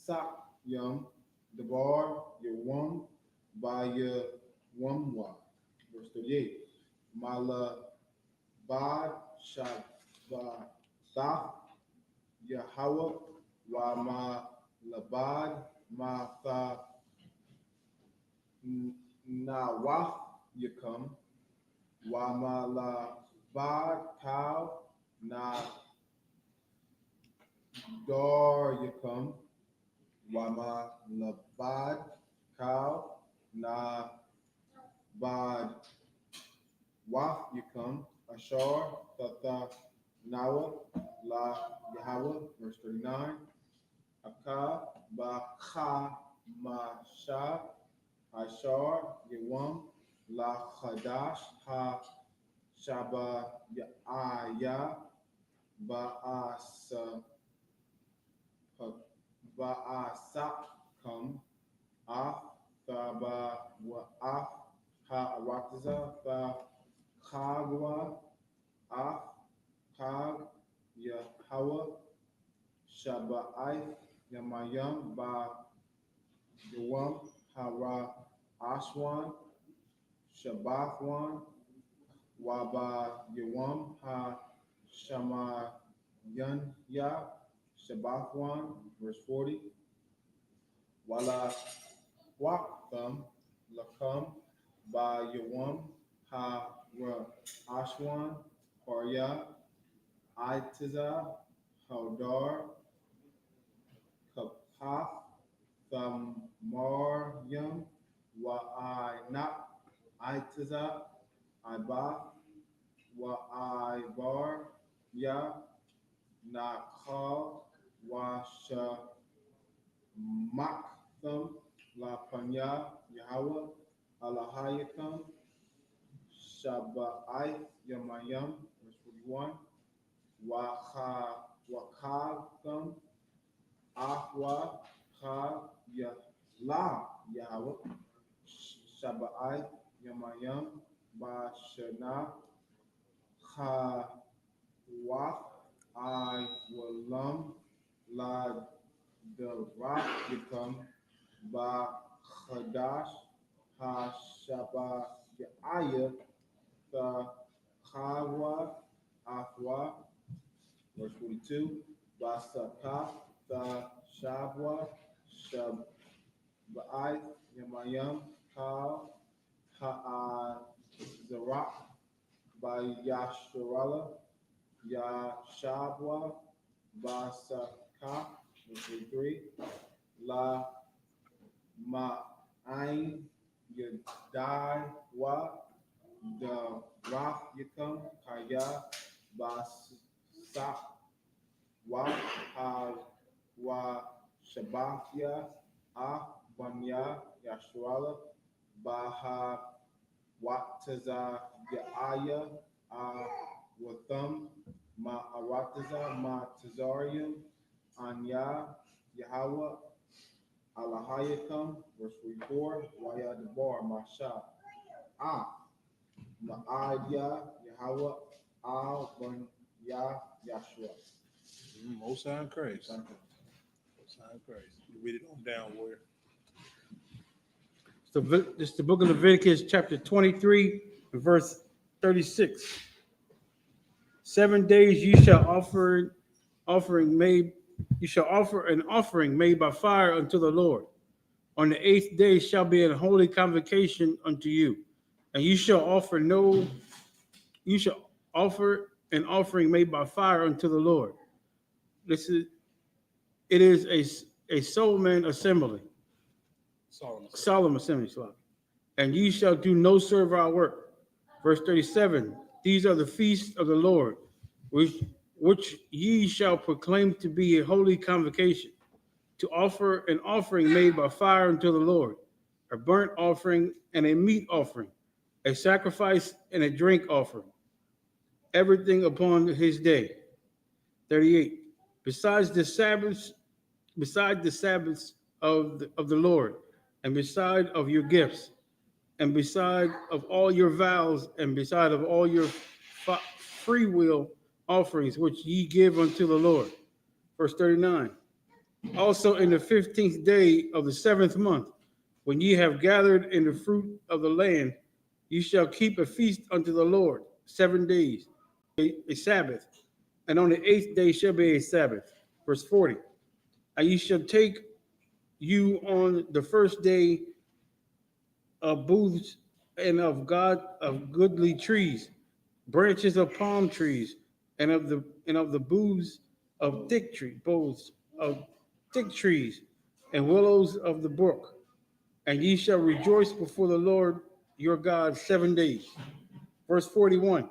Sakyam Dabar Yawam Baya Wamwa. Verse 38. Mala Bad Shabbat Yahweh Wa Ma Labad Ma Tha Nawah Yakam Wa Ma Labad Cow Na Dar Yakam Wama Labad Cow Na Bad Waf Yakam Ashar Tata Nawa La Yahweh. Verse 39. Aka Bakha Masha Ashar Yawam La Khadash Ha Shaba Aya Ba'asakam Af Thaba Wa'af Ha Aratiza Ba Kagwa Af Kag, Yahweh, Shabbaith, Yamayam, Ba Yawam, Hara, Ashwan, Shabbathwan, Waba Yawam, Ha Shama Yun Ya, Shabbathwan, verse 40. Wala Wakam, Lakam, Ba Yawam, Ha Ra Ashwan, Parya, Itiza, Haldar, Kapath, Thamaryam, Wa'inat, Itiza, Ibath, Wa'ibar, Ya, Nakal, Washa, Maktham, La Panya, Yahweh, Alahayakam, Shabbaith, Yamayam, verse 41, Wakagam, Ahwa, Ha, La, Yahweh, Shabbaith, Yamayam, Bashana, Ha, Wath, I, Walam, La, the Rock, Yakam, Ba, Hadash, Ha, Shabbat, Ya'aya, the Kawa, Afwa, verse 42, Basaka, the Shabwa, Shabbaith, Yamayam, Kal, Ha'azarak, by Yasharala, Yashabwa, Basaka, verse 43, La Ma'ain, Yadaiwa, the Roth Yikam, Kaya, Basa, Wa, Ha, Wa, Shabbathya, Ah, Banya, Yashuala, Baha, Wataza, Yaaya, Ah, Watham, Ma, Arataza, Ma, Tazarium, Anya, Yahweh, Alahayakam, verse 44, Waya Debar, Masha, Ah, Ma'adya, Yahweh, Al, Ban, Yashua.
Most High Christ. Most High Christ. You read it on down, warrior.
So this is the book of Leviticus, chapter 23, verse 36. 7 days you shall offer an offering made by fire unto the Lord. On the 8th day shall be a holy convocation unto you, and you shall offer an offering made by fire unto the Lord. It is a Solomon assembly. Solemn assembly, sorry. And ye shall do no servile work. Verse 37, these are the feasts of the Lord, which ye shall proclaim to be a holy convocation, to offer an offering made by fire unto the Lord, a burnt offering and a meat offering, a sacrifice and a drink offering, everything upon his day. 38, besides the Sabbaths of the Lord, and beside of your gifts, and beside of all your vows, and beside of all your free will offerings which ye give unto the Lord. Verse 39. Also in the 15th day of the 7th month, when ye have gathered in the fruit of the land, ye shall keep a feast unto the Lord 7 days, a Sabbath, and on the 8th day shall be a Sabbath. Verse 40. And ye shall take you on the first day of booths and of goodly trees, branches of palm trees, and of the boughs of boughs of thick trees, and willows of the brook. And ye shall rejoice before the Lord your God 7 days. Verse 41.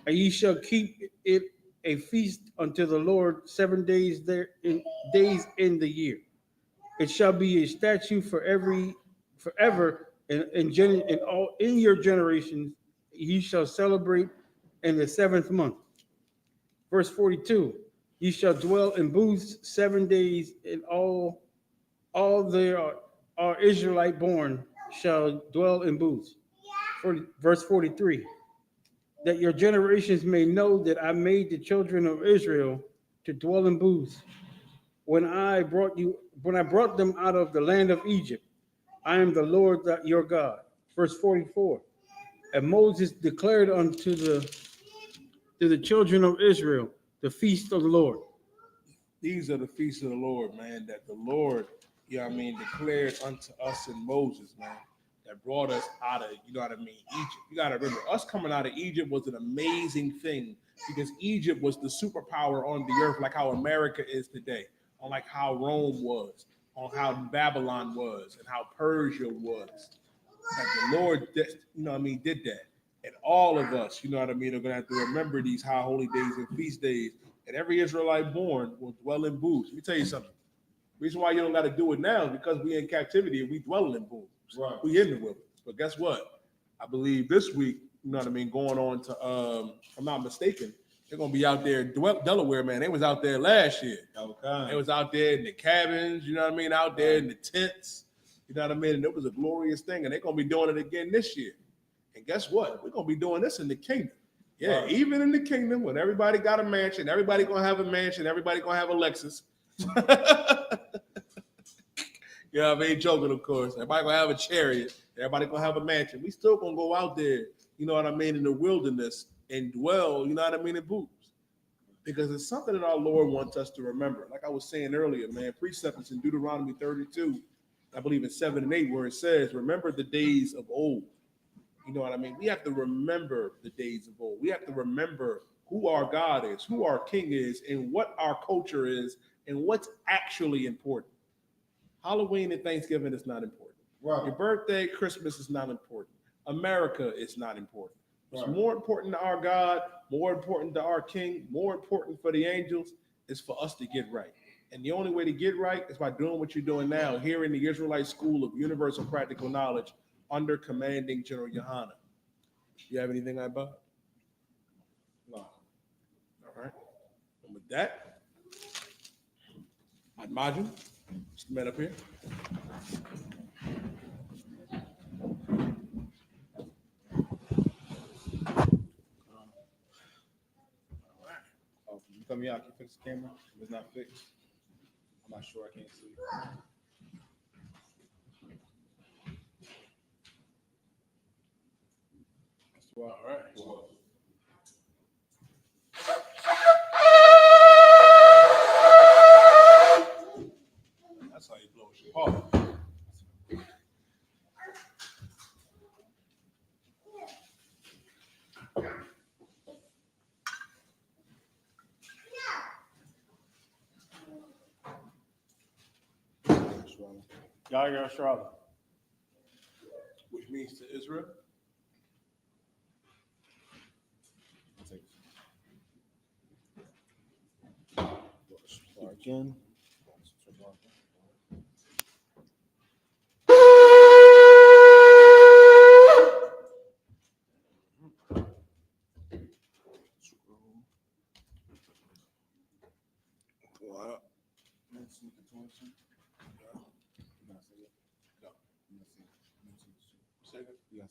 And ye shall keep it a feast unto the Lord 7 days days in the year. It shall be a statute forever in your generations. Ye shall celebrate in the 7th month. Verse 42. Ye shall dwell in booths 7 days, and all there are Israelite born shall dwell in booths. Verse 43. that your generations may know that I made the children of Israel to dwell in booths when I brought them out of the land of Egypt. I am the Lord your God. Verse 44. And Moses declared unto the children of Israel the feast of the Lord.
These are the feasts of the Lord, man, that the Lord, you know what I mean, declared unto us in Moses, man, that brought us out of, you know what I mean, Egypt. You got to remember, us coming out of Egypt was an amazing thing because Egypt was the superpower on the earth, like how America is today, on like how Rome was, on how Babylon was, and how Persia was. Like the Lord, you know what I mean, did that. And all of us, you know what I mean, are going to have to remember these high holy days and feast days. And every Israelite born will dwell in booths. Let me tell you something. The reason why you don't got to do it now is because we in captivity and we dwell in booths.
Right.
We in the wilderness. But guess what? I believe this week, you know what I mean, going on to, if I'm not mistaken, they're going to be out there, Delaware, man. They was out there last year.
Okay.
They was out there in the cabins, you know what I mean, out there in the tents. You know what I mean? And it was a glorious thing. And they're going to be doing it again this year. And guess what? We're going to be doing this in the kingdom. Yeah,
Right.
even in the kingdom, when everybody got a mansion, everybody going to have a mansion, everybody going to have a Lexus. You know what I mean? Joking, of course. Everybody going to have a chariot. Everybody going to have a mansion. We still going to go out there, you know what I mean, in the wilderness and dwell, you know what I mean, in booths. Because it's something that our Lord wants us to remember. Like I was saying earlier, man, precepts in Deuteronomy 32, I believe in 7 and 8, where it says, remember the days of old. You know what I mean? We have to remember the days of old. We have to remember who our God is, who our King is, and what our culture is, and what's actually important. Halloween and Thanksgiving is not important.
Right.
Your birthday, Christmas is not important. America is not important. What's
Right.
more important to our God, more important to our King, more important for the angels is for us to get right. And the only way to get right is by doing what you're doing now here in the Israelite School of Universal Practical Knowledge under commanding General YAHANNA. You have anything, I.B.A.?
No.
All right. And with that, Imagine, just man up here.
Oh, you come here, I can fix the camera. If it's not fixed, I'm not sure. I can't see.
All right. That's how you blow shit off.
YAHANNA.
Which means to Israel.
I'll take it. Start again.
Wow.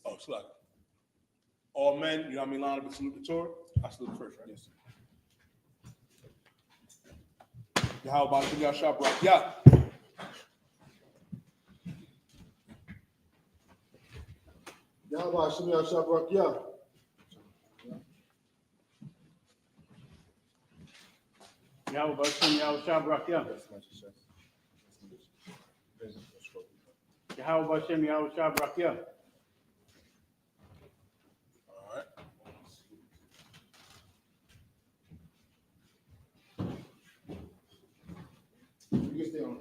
Oh, slug. All men, you know what I mean, line up and salute the Torah. I salute first, right?
Yes, sir.
How about you got shop right? Yeah.
Yahweh Shem Yahshua Yah.
Yahweh Bashem Yahshua Brakya. Yahweh Bashem Yahshua Brakya.
All right.
You can stay on.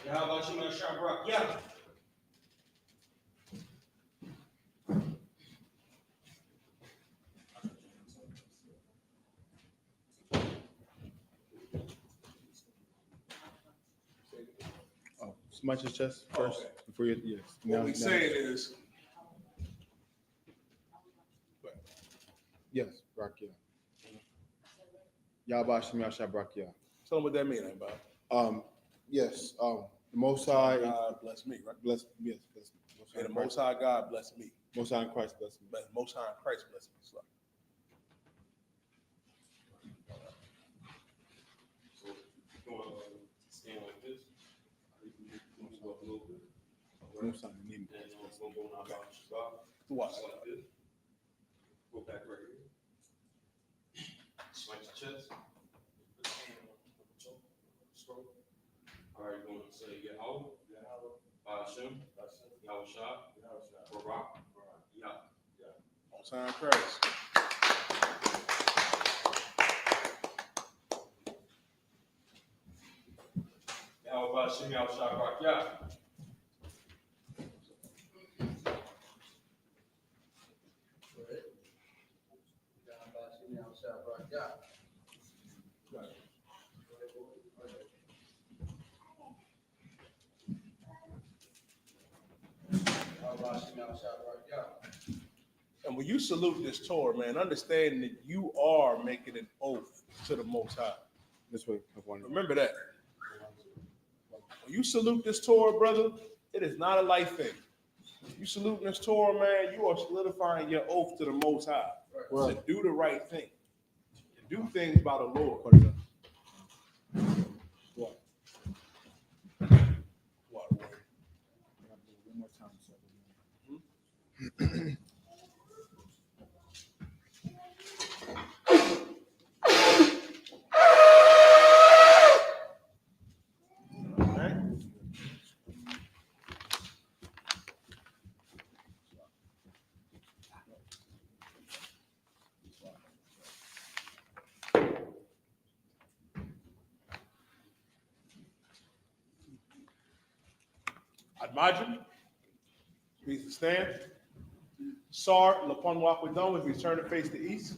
Yahweh Bashem Yahshua Brakya.
Oh, smudge his chest first
Okay.
before you. Yes.
What we saying is,
Yes, Brakya. Yahweh Shem Yahshua Brakya.
tell them what that means, about.
Yes, the Most High,
God bless me, right?
bless, yes, bless me.
And the Most High God bless me.
Most High in Christ bless me.
Most High in Christ bless me. So,
Stand like this. Move up a little bit.
Most High in the name of
Then
Christ.
we'll go on our spot.
watch.
Just like this. Go back right here. Smack your chest. Put your hand on the choke. Stroke. All right, you're going to say Yahweh, I.S.U.P.K, Yahweh, Barak, Yah.
Most High in Christ.
Yahweh, I.S.U.P.K, Yahweh, Barak, Yah.
And when you salute this Torah, man, understand that you are making an oath to the Most High.
This way, have one.
Remember that. When you salute this Torah, brother, it is not a light thing. You saluting this Torah, man, you are solidifying your oath to the Most High to do the right thing, to do things by the Lord.
What?
What?
One more time, sir.
Okay? Admajim, please to stand. Sar, Lapon Wakwadon, if we turn to face the east.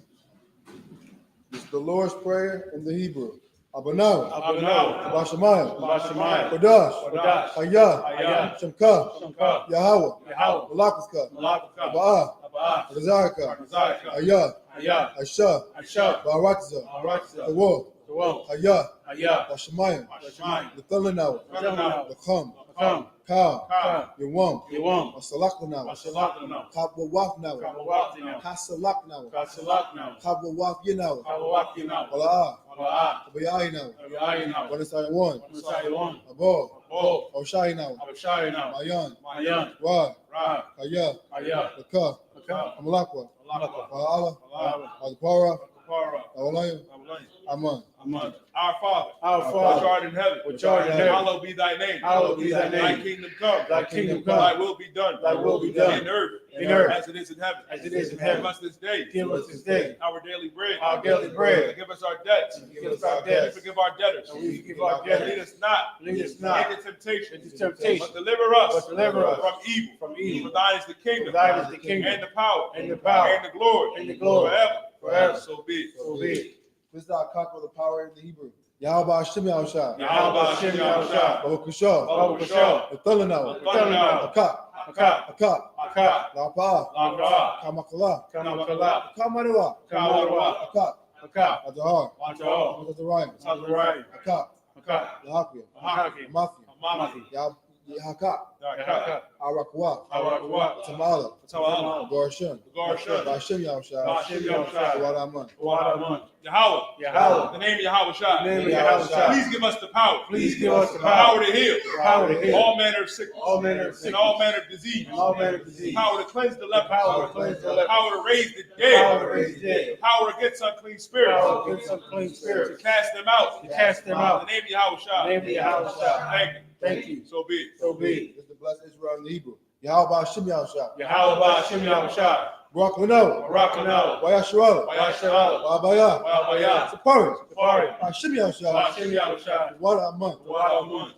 This is the Lord's Prayer in the Hebrew. Abanau,
Abanau,
Bashamayim,
Bashamayim,
Kodash,
Kodash,
Hayah,
Hayah,
Shemka,
Shamka,
Yahweh,
Yahweh,
Malakuska,
Malakaka,
Aba'ah,
Aba'ah,
Razarika,
Razarika,
Hayah,
Hayah,
Aisha,
Aisha,
Barakza,
Araksa,
Tawah,
Tawah,
Hayah,
Hayah,
Bashamayim,
Bashamayim,
the Thalanaw,
Thalanaw,
the Kham,
Kam,
Ka,
Ka,
Yawam,
Yawam,
Masalakanaw,
Masalakanaw,
Kabawafnaw,
Kabawafnaw,
Kasalaknaw,
Kasalaknaw,
Kabawafyanaw,
Kabawafyanaw,
Bala'ah,
Bala'ah,
Abayayinaw,
Abayayinaw,
Wanasayawan,
Masayawan,
Abo,
Bo,
Oshayinaw,
Abashayinaw,
Mayan,
Mayan,
Ra,
Ra,
Hayah,
Hayah,
Laka,
Laka,
Amalakwa,
Malakwa,
Ba'ala,
Malakwa,
Alpara,
Kapara,
Awalayim,
Amalai,
Aman.
Aman. Our Father,
Our
which
Father,
art in heaven,
which art in heaven,
hallowed be thy name.
hallowed be thy
Thy
name.
kingdom come.
Thy kingdom come.
Thy will be done.
Thy will be done.
In earth.
In earth.
As it is in heaven.
As it is in heaven.
Give us this day.
Give us this day
Our daily bread.
our daily bread.
Forgive us our debts.
Forgive us our
We
debts.
forgive our debtors.
And we forgive our
Lead
debtors.
us not.
Lead us not
into temptation.
into temptation,
But deliver us.
but deliver us
from evil.
from evil.
For thine is the kingdom.
For thine is the kingdom,
And the power.
and the power,
And the glory.
and the glory,
Forever.
forever.
So be it.
So be it.
This is our conquer the power in the Hebrew. Yahweh Hashem Yahushua,
Yahweh Hashem Yahushua.
Baruch Shah,
Baruch Shah.
the Thalanaw,
Thalanaw.
Akak,
Akak.
Akak,
Akak.
Lapa,
Lakra.
Kamakala,
Kamakala.
Kamarua,
Kamarua.
Akak,
Akak.
Adahar,
Watchao.
Azariah,
Azariah.
Akak,
Akak.
Lahakia,
Ahaki.
Amathi,
Amathi.
Yahakak,
Akak.
Arakwa,
Arakwa.
Tamala,
Tamala.
Gorshan,
Gorshan.
Hashem Yahushua,
Hashem Yahushua.
Wadaman.
Wadaman. Yahweh.
Yahweh.
The name of Yahweh Shah.
The name of Yahweh Shah.
Please give us the power.
Please give us the
Power
power.
to heal.
Power to heal.
All manner of sickness.
All manner of
And
sickness.
all manner of disease.
And all manner of disease.
Power to cleanse the leper.
Power to cleanse the leper.
Power to raise the
Power to
dead.
raise the dead.
Power against unclean spirits.
Power against unclean
To
spirits.
cast them out.
To cast them
In
out.
the name of Yahweh Shah.
In the name of Yahweh Shah.
Thank you.
Thank you.
So be it.
So be it.
This is the blessed Israel in the Hebrew. Yahweh Hashem Yahushua,
Yahweh Hashem Yahushua.
Baruch Lano,
Barakanaw.
Wayashua,
Wayashala.
Wabaya,
Wabaya.
Sapari,
Safari.
Hashem Yahushua,
Hashem Yahushua.
Wadaman.
Wadaman.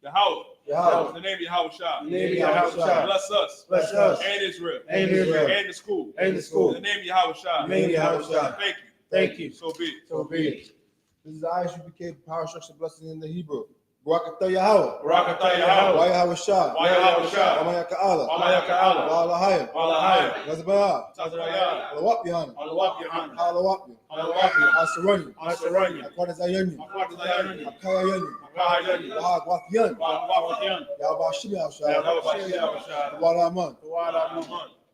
Yahweh.
Yahweh.
The name of Yahweh Shah.
In the name of Yahweh Shah.
Bless us.
Bless us.
And Israel.
And Israel.
And the school.
And the school.
In the name of Yahweh Shah.
In the name of Yahweh Shah.
Thank you.
Thank you.
So be it.
So be it.
This is the I.S.U.P.K power structure blessing in the Hebrew. Barakatah Yahweh,
Barakatah Yahweh.
Wayahweh Shah,
Yahweh Shah.
Wamayaka'ala,
Wamayaka'ala.
Wa'alahayim,
Walahayim.
Razabah,
Tazarayah.
Alawap Yahanna,
Alawap Yahanna.
Alawap,
Alawap.
Asarani,
Asaranya.
Akwadazayanyu,
Akwadazayanyu.
Akayayanyu, Wahagwathian, Yahweh Walaman,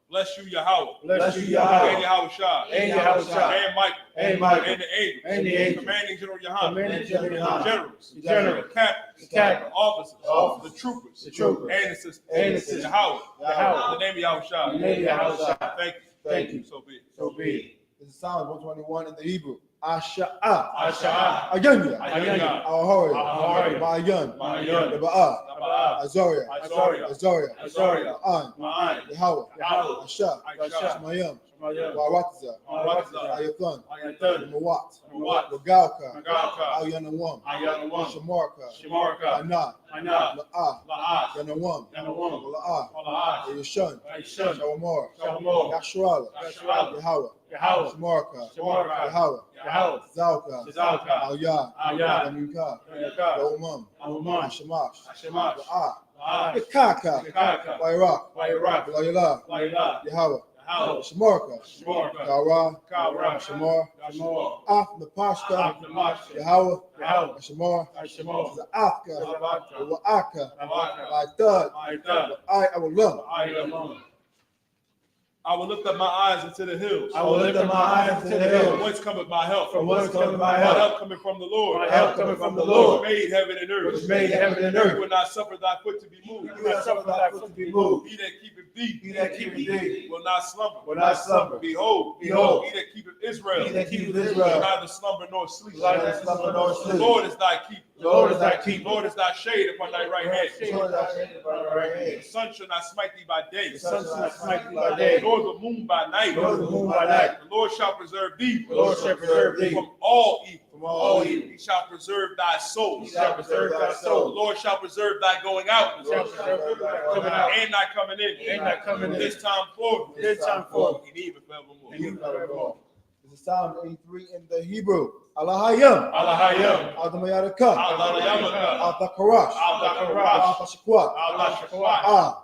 Bless you, Yahweh.
Bless you,
And
Yahweh,
Yahweh Shai.
and Yahweh Shai,
And Michael.
and Michael,
And the angels.
and the angels.
Commanding General Yahanna.
Commanding General Yahanna.
Generals.
The generals.
The captains.
The captains.
The officers.
Officers.
The troopers.
The troopers.
And the sisters.
And the sisters.
Yahweh.
Yahweh.
In the name of Yahweh Shai.
In the name of Yahweh Shai.
Thank you.
Thank you.
So be it.
So be it. This is Psalms 121 in the Hebrew. I.S.U.P.K.
I.S.U.P.K.
Ayanya,
Ayanya.
Ahoria,
Ahoria.
Ma'ayan,
Ma'ayan.
Leba'a,
Naba'a.
Azoria,
Azoria.
Azoria, Ma'an,
Ma'an.
Yahweh,
Yahweh.
Asha,
Aisha.
Shemayim,
Shemayim.
Wa'awatiza,
Wa'awatiza.
Ayathan,
Ayathan.
Mawat,
Mawat.
Wagalka,
Wagalka.
Ayanawam,
Ayanawam.
Shamarka,
Shemarka.
Anat,
Anat.
La'a,
La'at.
Yanawam,
Yanawam.
La'a,
La'at.
Yeshun,
Aishun.
Shawamor,
Shalom.
Yashrala,
Yashrala.
Yahweh,
Yahweh.
Shamarka,
Shemarka.
Yahweh,
Yahweh.
Zalka,
Zalka.
Al-Yad,
Al-Yad.
Yaminka,
Yamika.
Yomam,
Awman.
Shamash,
Shemash.
La'a,
La'at.
Yakaka,
Yakaka.
Wairak,
Wa'iraq.
Layla,
La'ila.
Yahweh,
Yahweh.
Shamarka,
Shemarka.
Kara,
Kara.
Shamar,
Shamor.
Af Napashka,
Abdamashka.
Yahweh,
Yahweh.
Shamar,
Shemor.
Afka,
Zabaka.
Wa'aka,
Zabaka.
Ba'atad,
Ma'itad.
I will love.
I will lift up my eyes into the hills.
I will lift up my eyes to the
From
hills.
whence cometh my help?
From whence cometh my
My
help?
help coming from the Lord.
My help coming from the Lord,
Who made heaven and earth.
which made heaven and
He
earth.
will not suffer thy foot to be moved.
He will not suffer thy foot to be moved.
He that keepeth thee.
He that keepeth thee
will not slumber.
will not slumber.
Behold.
Behold.
He that keepeth Israel.
He that keepeth
will
Israel
neither slumber nor sleep.
will neither slumber nor
The
sleep.
Lord is thy keeper.
The Lord is thy
The
keeper.
Lord is thy shade upon thy right hand.
The Lord is thy shade upon thy right
The
hand.
sun shall not smite thee by day.
The sun shall not smite thee by day,
Nor the moon by night.
nor the moon by night.
The Lord shall preserve thee.
The Lord shall preserve thee
from all evil.
from all evil.
He shall preserve thy soul.
He shall preserve thy
The
soul.
Lord shall preserve thy going out.
He shall preserve thy coming out
And thy coming in.
and thy coming in.
This time forth.
This time forth.
And even forevermore.
and even forevermore. This is Psalm 83 in the Hebrew. Alahayim,
Alahayim.
Adamayaraka,
Al-Dalayamaka.
Al-Takarash,
Al-Dakarash.
Al-Tashakwat,
Al-Dashakwat.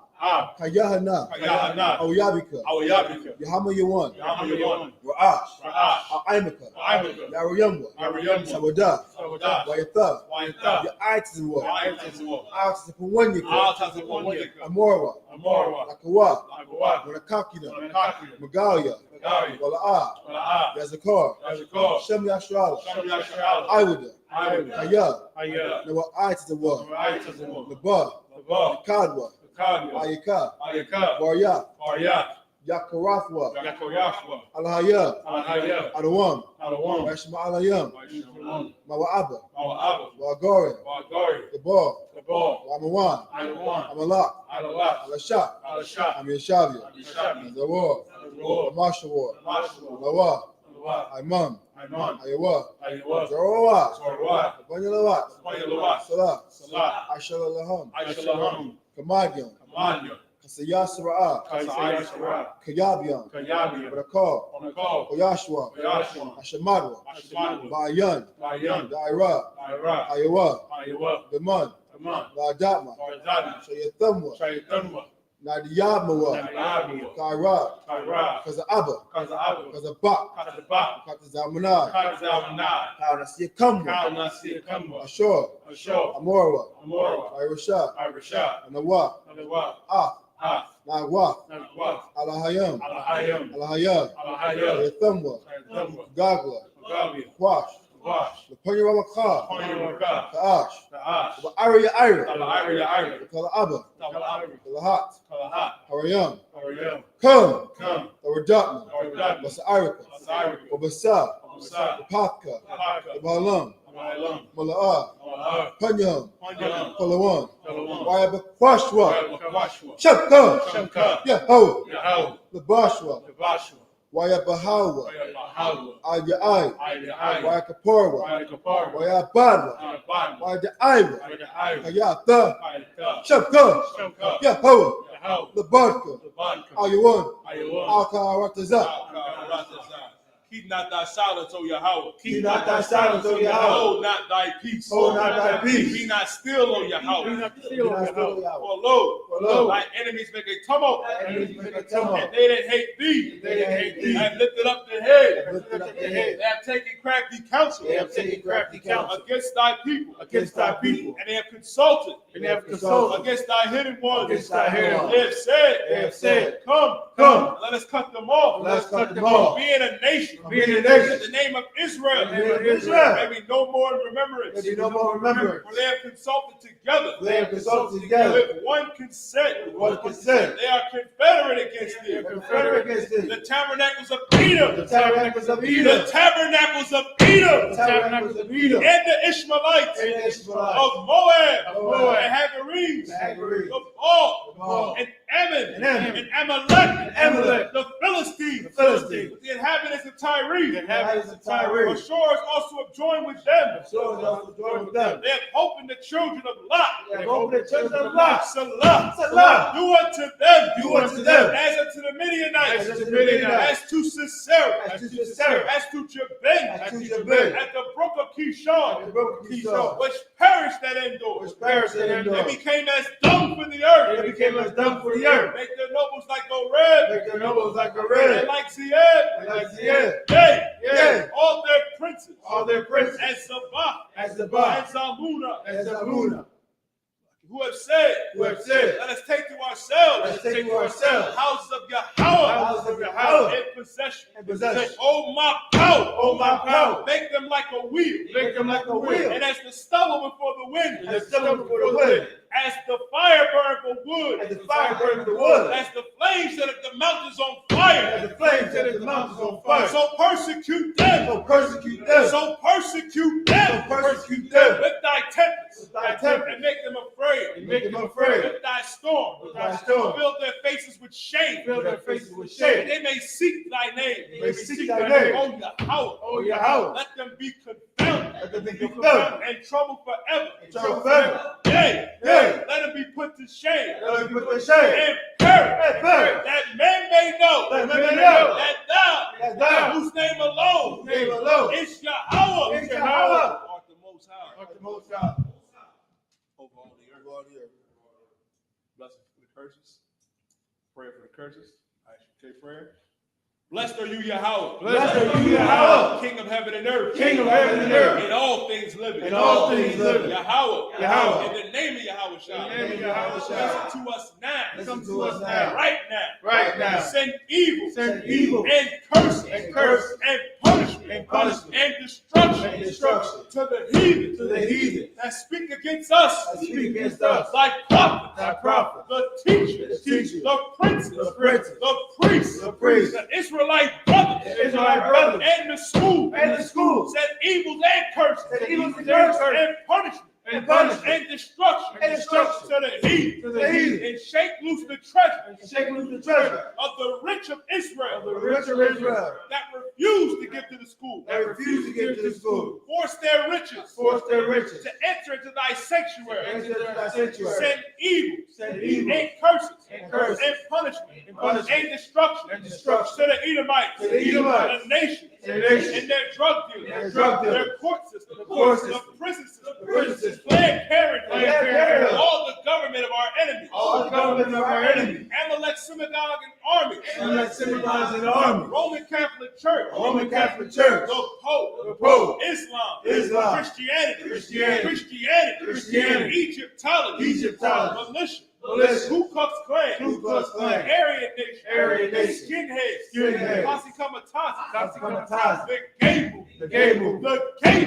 Kayahanna,
Kayahana.
Al-Yabika,
Al-Yabika.
Yahama Yawan,
Yamayawan.
Ra'ash,
Ra'ash.
Al-Aimaka,
Al-Aimaka.
Yaruyamwa,
Ariyamwa.
Sawada,
Sawada.
Wayatha,
Wayatha.
Ya'aitizwa,
Wa'aitizwa.
Al-Tasapawanyaka,
Al-Tazawanyaka.
Amorwa,
Amorwa.
Lakawa,
Agawa.
Wanakakina,
Wanakakina.
Magalia,
Magalia.
Wala'a,
Wala'ah.
Yazakar,
Yazakar.
Shem Yashrala,
Shem Yashrala.
Iwada,
Iwada.
Kaya,
Aya.
Nawa'aitizwa,
Wa'aitizwa.
Laba,
Laba.
Kadwa,
Kadwa.
Ayaka,
Ayaka.
Warya,
Arya.
Yakarathwa,
Yakoyashwa.
Alahaya,
Alahaya.
Adawam,
Alawam.
Washma Alayam,
Waishamalon.
Mawa'aba,
Mawa'aba.
Wagore,
Wagari.
Gabor,
Gabor.
Wamawan,
Alawan.
Amalak,
Alawat.
Alasha,
Alashat.
Amishavia,
Amishabi.
Zawar,
Lord.
Amashawar,
Mashua.
Lawa,
Alawat.
Imam,
Aiman.
Ayawa,
Ayawa.
Zarawa,
Zorwa.
Banyalawat,
Panyalawat.
Salah,
Salah.
Ashalalaham,
Aishalaham.
Kamadian,
Kamanya.
Kasayasra'a,
Kaisayashara.
Kayabian,
Kayabi.
Barakar,
Onakal.
Oyashwa,
Oyashwa.
Ashamadwa,
Ashmadu.
Bayan,
Bayan.
Daira,
Ira.
Ayawa,
Ayawa.
Daman,
Aman.
Ladatma,
Barzadi.
Shayathamwa,
Shaitanwa.
Nadiyabmawa,
Nadiabia.
Kaira,
Kaira.
Kazaaba,
Kazaaba.
Kazabak,
Kazabak.
Kazamana,
Kazamana.
Kaunasiakamwa,
Kaunasi Kamwa.
Ashur,
Ashur.
Amorwa,
Amora.
Irasha,
Irisha.
Anawa,
Alawa.
Ah, Nagwa,
Nagwa.
Alahayam,
Alahayam.
Alahaya,
Alahaya.
Shayathamwa,
Shaitanwa.
Gagla,
Gabi.
Kwash,
Wash.
Lapanyawamaka,
Panyawaka.
Kaash,
Kaash.
Ira Ira,
Talairi. Iri.
Kalaaba,
Talairi.
Kalahat,
Kalahat.
Harayam,
Ariam.
Come,
Come.
Tawadatma,
Tawadatma.
Basairika,
Asari.
Wabasa,
Musa.
Papka,
Paka.
Balam,
Amalam.
Mala'a,
Amalar.
Panyam,
Panyam.
Palawan,
Talawan.
Wayabakwashwa,
Kawashwa.
Shapka,
Shamka.
Yaho,
Yahal.
Labashwa,
Kavashwa.
Wayabahawa,
Wayabahawa.
Ayai,
Ayai.
Wayakaparwa,
Wayakapar.
Wayabadwa,
Ayaban.
Wayadaiwa,
Wayai.
Kayata,
Ayaka.
Shapka,
Shamka.
Yaho,
Yahal.
Labadka,
Labanka.
Ayawan,
Ayawan.
Alkaratazat,
Akaratazat. Keep not thy silence, O Yahweh.
Keep not thy silence, O Yahweh.
Hold not thy peace.
Hold not thy peace.
Be not still, O Yahweh.
Be not still, O Yahweh.
For lo,
For lo,
thy enemies make a tumult,
enemies make a tumult.
and they that hate thee,
They that hate thee,
have lifted up their head.
lifted up their head.
They have taken crafty counsel
They have taken crafty counsel
against thy people,
against thy people,
and they have consulted
and they have consulted
against thy hidden ones.
against thy hidden ones.
They have said,
They have said,
Come,
Come,
let us cut them off.
let us cut them off.
Being a nation,
Being a nation,
in the name of Israel,
in the name of Israel,
may be no more in remembrance.
there be no more remembrance.
For they have consulted together
They have consulted together
with one consent.
with one consent.
They are confederate against
They
thee.
are confederate against thee.
The tabernacles of Edom,
The tabernacles of
the
Edom,
tabernacles of Edom,
the tabernacles of Edom,
and the Ishmaelites
and the Ishmaelites,
of Moab,
of Moab,
and Hagarenes,
the Hagarenes,
of Og,
Og,
and Ammon,
and Ammon,
and Amalek,
Amalek,
the Philistines,
the Philistines,
the inhabitants of Tyre,
the inhabitants of Tyre.
Ashur also have joined with them.
So is also joined with them.
They have hope in the children of Lot.
They have opened the children of Lot.
Salah,
Salah.
do unto them,
Do unto them
as unto the Midianites,
as unto the Midianites,
as to Sisera,
as to Sisera,
as to Jabin,
as to Jabin,
at the brook of
the
Kishon,
brook of Kishon,
which perished at Endor.
which perished at Endor.
They became as dung for the earth.
They became as dung for the earth.
Make their nobles like Oreb,
Make their nobles like a
and
red,
like Zied,
and like Zied,
yea,
Yea.
all their princes,
all their princes,
and Sabah,
as the
and
bar,
Zalmunna,
as Zamuna,
who have said,
who have said,
let us take to ourselves
let us take to
the
ourselves
houses of
the
Yahweh
houses of Yahweh
in possession.
and possession.
Oh my power,
Oh my power,
make them like a wheel,
make them like a wheel,
and as the stubble before the wind,
and the stubble before the wind,
as the fire burn for wood,
as the fire burns the wood,
as the flames set the mountains on fire.
as the flames set the mountains on fire.
So persecute them,
So persecute them,
so persecute
so
them
persecute them,
with thy tempests,
with thy tempests,
and make them afraid.
and make them afraid.
With thy storm,
With thy storm,
fill their faces with shame,
fill their faces with
and
shame.
they may seek thy name.
They may seek thy name.
Oh Yahweh,
Oh Yahweh,
let them be confounded
let them be confounded
and troubled forever.
and troubled forever.
Yea,
Yea.
let them be put to shame
Let them be put to shame.
and perish,
And perish.
that men may know
That men may know
that thou,
that thou,
whose name alone
whose name alone
is Yahweh,
is Yahweh,
art the Most High
art the Most High.
over all the earth. Blessings for the curses. Prayer for the curses. I.S.U.P.K prayer. Blessed are you, Yahweh.
Blessed are you, Yahweh,
King of heaven and earth.
King of heaven and earth,
In all things living.
in all things living.
Yahweh.
Yahweh.
In the name of Yahweh Shah.
In the name of Yahweh Shah.
Listen to us now.
Listen to us now.
Right now.
Right now.
Send evil.
Send evil
And curses.
and curse
And punishment.
and punishment
And destruction.
and destruction
To the heathen.
to the heathen
That speak against us.
that speak against us,
Thy prophets.
thy prophets,
The teachers.
The teachers.
The princes.
the princes,
The priests.
the priests,
The Israelite brothers.
the Israelite brothers,
And the schools.
and the schools,
Send evils and curses.
Send evils and curses.
And punishment.
and punishment,
And destruction.
And destruction.
To the heathen.
to the heathen,
And shake loose the treasure
and shake loose the treasure
of the rich of Israel
of the rich of Israel
that refuse to give to the school.
that refuse to give to the school,
Force their riches
force their riches,
to enter into thy sanctuary.
enter thy sanctuary,
Send evil
send evil
and curses
and curses
and punishment
and punishment
and destruction
and destruction
to the Edomites,
to the Edomites,
the nations,
to the nations,
and their drug dealers,
and their drug dealers,
their court system,
the court
the
system,
prison system,
the prison system,
Planned Parenthood,
Planned Parenthood,
all the government of our enemies,
all the government of our enemy,
Amalek synagogue and army,
and let sympathize in the army,
Roman Catholic Church,
Roman Catholic Church,
the Pope,
the Pope,
Islam,
Islam,
Christianity,
Christianity,
Egyptology,
Egyptology,
militia,
militia,
Ku Klux Klan,
Ku Klux Klan,
Aryan Nation,
Aryan Nation,
Skinheads,
Skinheads,
Posse Comitatus,
Comitatus,
the gay movement,
the gay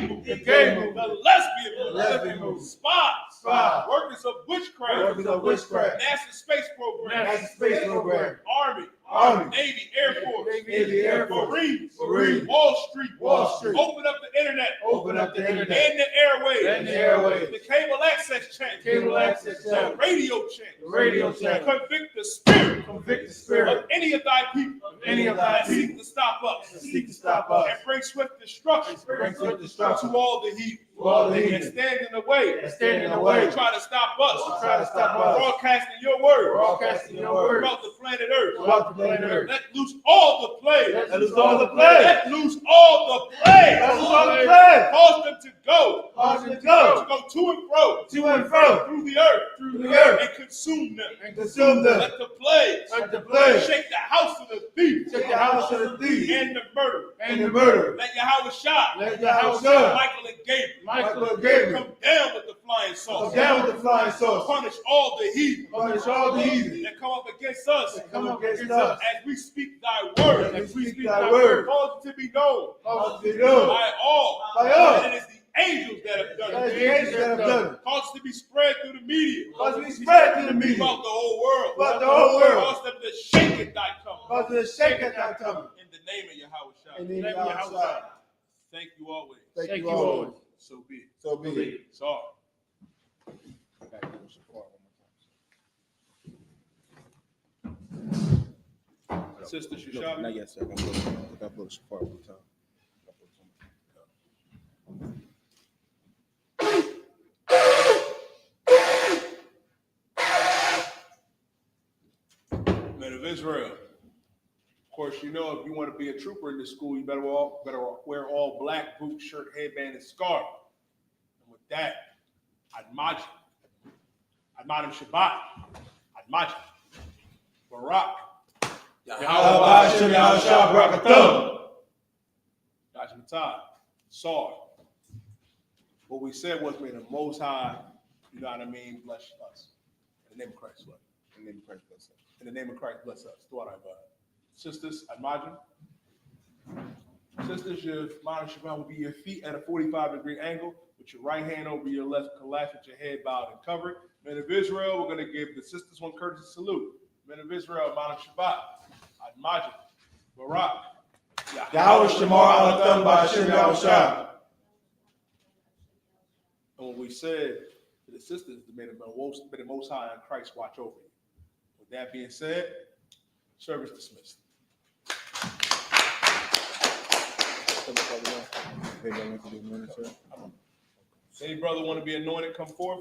movement,
the
gay movement,
the lesbian movement,
lesbian movement,
spies, workers of witchcraft,
workers of witchcraft,
NASA space program,
NASA space program,
Army, Navy, Air Force,
Navy, Air Force,
Marines,
Marines,
Wall Street,
Open
up the internet,
open up the internet,
and the airwaves,
and the airwaves,
the cable access channel, the radio channel,
the radio channel,
convict the spirit,
convict the spirit
of any of thy people,
that
seek to stop us,
seek to stop us,
and bring swift destruction,
bring swift destruction
to all the heathen.
all the
and
heathen,
stand in the way,
and stand in the way,
to try to stop us,
try to stop us,
broadcasting your word,
broadcasting your word
throughout the planet Earth.
throughout the planet Earth.
Let loose all the plagues.
Let loose all the plagues.
Let loose all the plagues.
Let loose all the plagues.
Cause them to go.
Cause them to
To
go
go to and fro.
to and fro
Through the earth.
through the earth
And consume them.
and consume them.
Let the plagues.
Let the plagues
Shake the house of the thief.
shake the house of the thief
And the murderer.
and the murderer.
Let YAHANNA,
Let YAHANNA,
Michael and Gabriel,
Michael and Gabriel,
come down with the flying
come
saucer.
down with the flying saucer.
Punish all the heathen
Punish all the heathen
that come up against us.
that come up against us.
As we speak thy word.
As we speak thy word.
Cause it to be known
Cause it to be known
by all.
by all.
And it is the angels that have done
That is
it.
the angels that have done it.
Cause it to be spread through the media.
Cause it to be spread through the media.
Throughout the whole world.
Throughout the whole world.
Cause them to shake it thy coming.
Cause it to shake at thy coming.
In the name of YAHANNA.
In the name of YAHANNA.
Thank you always.
Thank you always.
So be it.
So be it.
Sorry. Sister Shashabi.
Not yet, sir. I got to blow the shofar one time.
Men of Israel. Of course, you know if you want to be a trooper in this school, you better wear all black, boot, shirt, headband, and scarf. And with that, Admaj, Admanim Shabbat, Admaj, Barak,
Yahweh Shem Yahushua Barakatum.
Yashmatah, Sar. What we said was, may the Most High, you know what I mean, bless us. In the name of Christ, what? In the name of Christ, bless us. In the name of Christ, bless us. Sisters, Admajin. Sisters, your Ma'an Shabbat will be your feet at a 45-degree angle, with your right hand over your left, collapse with your head bowed and covered. Men of Israel, we're going to give the sisters one courtesy salute. Men of Israel, Ma'an Shabbat, Admajin, Barak,
Yahweh Shamar Alatham Ba'Shem Yahushua.
And what we said to the sisters, may the Most High and Christ watch over you. With that being said, service dismissed. Any brother want to be anointed, come forth.